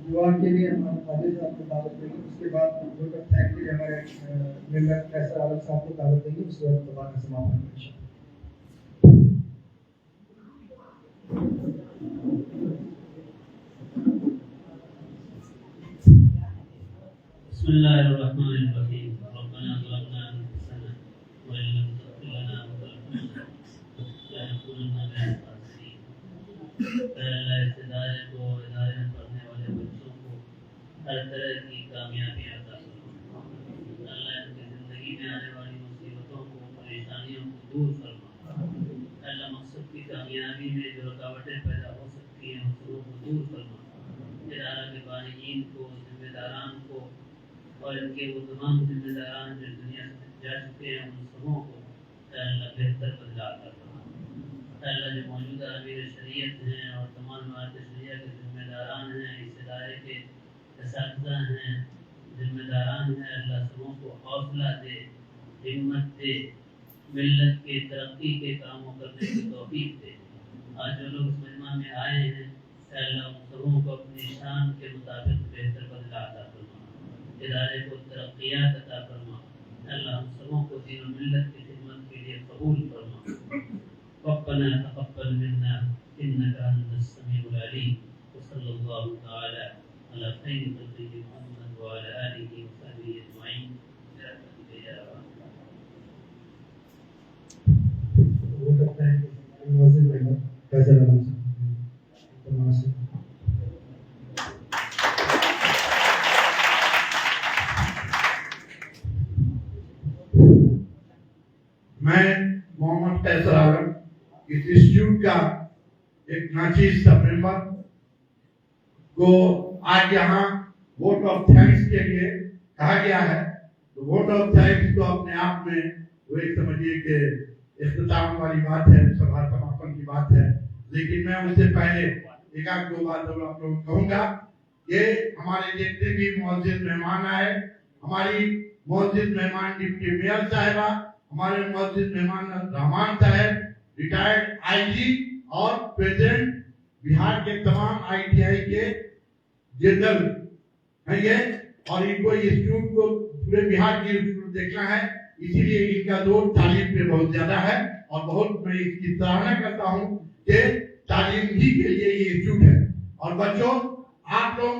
दुआ के लिए हम कादिर साहब को दावत देंगे। उसके बाद वोट ऑफ थैंक के लिए हमारे मेंबर कैसर आलम साहब को दावत देंगे। उसके बाद सभा का समापन होगा। बिस्मिल्लाहिर्रहमानिर्रहीम। रब्बना ज़लमना अनफुसना व इन लम तग़फिर लना व तरहमना लनकुनन्ना मिनल ख़ासिरीन। अल्लाह इस इदारे को, इदारे में पढ़ने वाले बच्चों को हर तरह की कामयाबी अता फरमा। अल्लाह इनकी ज़िंदगी में आने वाली मुसीबतों को, परेशानियों को दूर फरमा। अल्लाह मकसद की कामयाबी में जो रुकावटें पैदा हो सकती हैं, उन को दूर फरमा। इदारा के बानियीन को, जिम्मेदारान को, और इनके वो तमाम जिम्मेदारान जो दुनिया से जा चुके हैं, उन सबों को अल्लाह बेहतर बदला अता फरमा। अल्लाह जो मौजूदा अमीर शरीयत हैं और तमाम जमात शरिया के जिम्मेदारान हैं, इस इदारे के असातिज़ा हैं, जिम्मेदारान हैं, अल्लाह सबों को हौसला दे, हिम्मत दे, मिल्लत के तरक्की के कामों करने की तौफीक दे। आज जो लोग इस मजमा में आए हैं, अल्लाह उन सबों को अपनी शान के मुताबिक बेहतर बदला अता फरमा। इदारे को तरक्कियात अता फरमा। अल्लाह हम सबों को दीन और मिल्लत की खिदमत के लिए कबूल फरमा। रब्बना तक़ब्बल मिन्ना इन्नका अंतस समीउल अलीम। व सल्लल्लाहु तआला अला खैरि खल्क़िही मुहम्मद व अला आलिहि व सहबिही। मैं मोहम्मद कैसर आलम इस इंस्टीट्यूट का एक नाचीज सब मेंबर को आज यहाँ वोट ऑफ थैंक्स के लिए कहा गया है। तो वोट ऑफ थैंक्स तो अपने आप में वो एक समझिए कि इख्तिताम वाली बात है, सभा समापन की बात है, लेकिन मैं उससे पहले एक आध दो बात और आप लोग कहूँगा। ये हमारे जितने भी मौजूद मेहमान आए, हमारी मौजूद मेहमान डिप्टी मेयर साहिबा, हमारे मौजूद मेहमान रहमान साहब, रिटायर्ड आईजी और प्रेसिडेंट बिहार के तमाम आईटीआई के जनरल हैं ये, और इनको इंस्टीट्यूट को पूरे बिहार की देखना है, इसीलिए इनका जोर तालीम पे बहुत ज्यादा है। और बहुत मैं इसकी सराहना करता हूँ कि तालीम ही के लिए ये इंस्टीट्यूट है। और बच्चों, आप लोग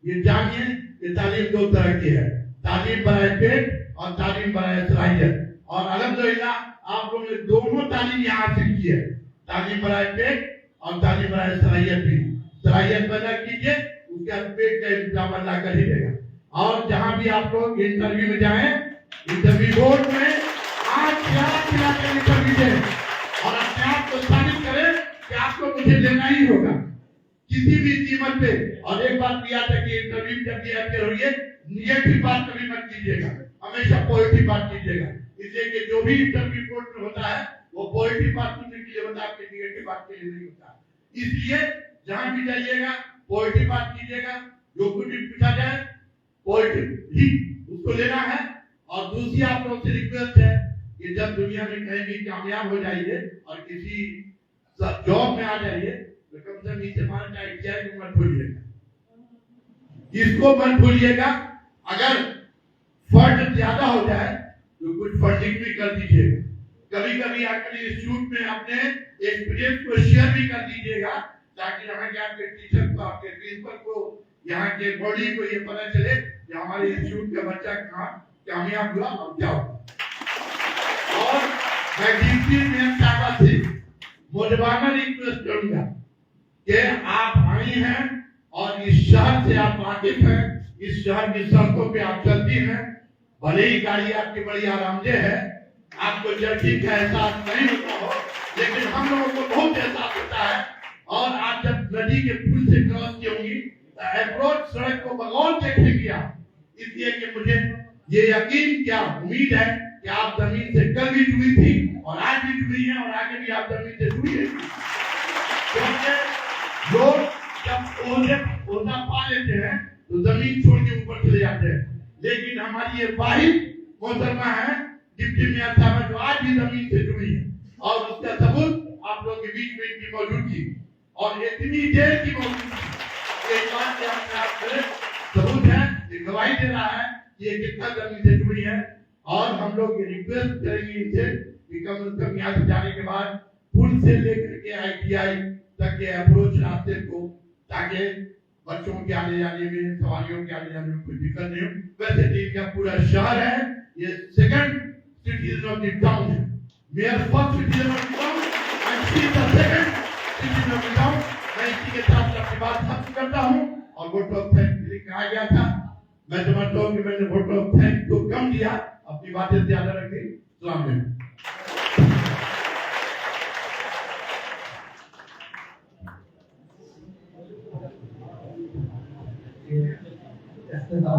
ये जानिए कि तालीम दो तरह की है, तालीम बराए पेट और तालीम बराए सलाहियत। और अल्हम्दुलिल्लाह आप लोगों ने दोनों तालीम यहाँ हासिल की है, तालीम बराए पेट और तालीम बराए सलाहियत भी। सलाहियत पैदा कीजिए, उसके बाद पेट का इंतजाम अल्लाह कर ही देगा। और जहाँ भी आप लोग इंटरव्यू में जाएं, इंटरव्यू बोर्ड में आज खिला कर इंटरव्यू दें और अपने आप को साबित करें कि आपको मुझे लेना ही होगा किसी भी कीमत पे। और एक बात भी याद रखिए, इंटरव्यू जब भी अपेयर होइए, निगेटिव बात कभी मत कीजिएगा, हमेशा पॉजिटिव बात कीजिएगा। इसलिए कि जो भी इंटरव्यू बोर्ड में होता है वो पॉजिटिव बात सुनने के लिए होता है, आपकी निगेटिव बात के लिए नहीं होता। इसलिए जहां भी जाइएगा पॉजिटिव बात कीजिएगा, जो कुछ भी पूछा जाए पॉजिटिव ही उसको लेना है। और दूसरी आप लोग से रिक्वेस्ट है कि जब दुनिया में कहीं भी कामयाब हो जाइए और किसी जॉब में आ जाइए, तो कम से कम इसे माना आईटीआई को मत भूलिएगा, इसको मत भूलिएगा। अगर फंड ज्यादा हो जाए तो कुछ फंडिंग भी कर दीजिएगा। कभी कभी आकर इंस्टीट्यूट में अपने एक्सपीरियंस को शेयर भी कर दीजिएगा, ताकि यहाँ के आपके टीचर को, आपके प्रिंसिपल को, यहाँ के बॉडी को ये पता चले कि हमारे इंस्टीट्यूट का बच्चा कहाँ कामयाब हुआ और क्या हुआ। और मैं डिप्टी मेयर साहबा से मुझबाना रिक्वेस्ट करूंगा कि आप आई हैं और इस शहर से आप वाकिफ हैं, इस शहर की सड़कों पे आप चलती हैं, भले ही गाड़ी आपकी बड़ी आरामदेह है, आपको जर्किंग का एहसास नहीं होता हो, लेकिन हम लोगों को बहुत एहसास होता है। और आप जब नदी के पुल से क्रॉस की होंगी तो अप्रोच सड़क को बगौर देखेंगे आप, इसलिए कि मुझे ये यकीन क्या उम्मीद है कि आप जमीन से कल भी जुड़ी थी और आज भी जुड़ी हैं और आगे भी आप जमीन से जुड़ी रहेंगी। क्योंकि लोग जब ओहदा पा लेते हैं तो जमीन छोड़ के ऊपर चले जाते हैं, लेकिन हमारी ये वाहिद मोहतरमा है डिप्टी मेयर साहब जो आज भी जमीन से जुड़ी है, और उसका सबूत आप लोग के बीच में इनकी मौजूदगी और इतनी देर की मौजूदगी एक बात अपने आप करें सबूत है, ये गवाही दे रहा है कि ये कितना जमीन से जुड़ी है। और हम लोग ये रिक्वेस्ट करेंगे इनसे कि कम से कम यहाँ से जाने के बाद पुल से लेकर के आईटीआई तक के अप्रोच रास्ते को, ताकि बच्चों के आने जाने में, सवारियों के आने जाने में कोई दिक्कत नहीं हो। वैसे दिन का पूरा शहर है, ये second citizen of the town है, mayor first citizen of the town and she is the second citizen of the town. मैं इसी के साथ अपनी बात खत्म करता हूँ। और वोट ऑफ थैंक्स कहा गया था, मैं समझता हूँ कि मैंने वोट ऑफ थैंक्स को कम दिया, अपनी बातें ज्यादा रखी। सलाम अलैकुम।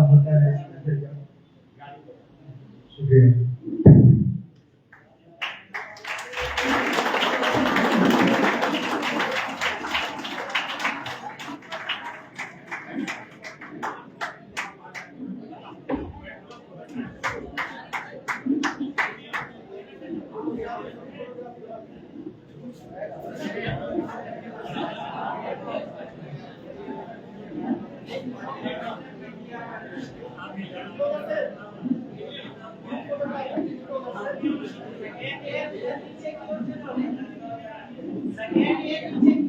होता है शुक्रिया। सेकेंड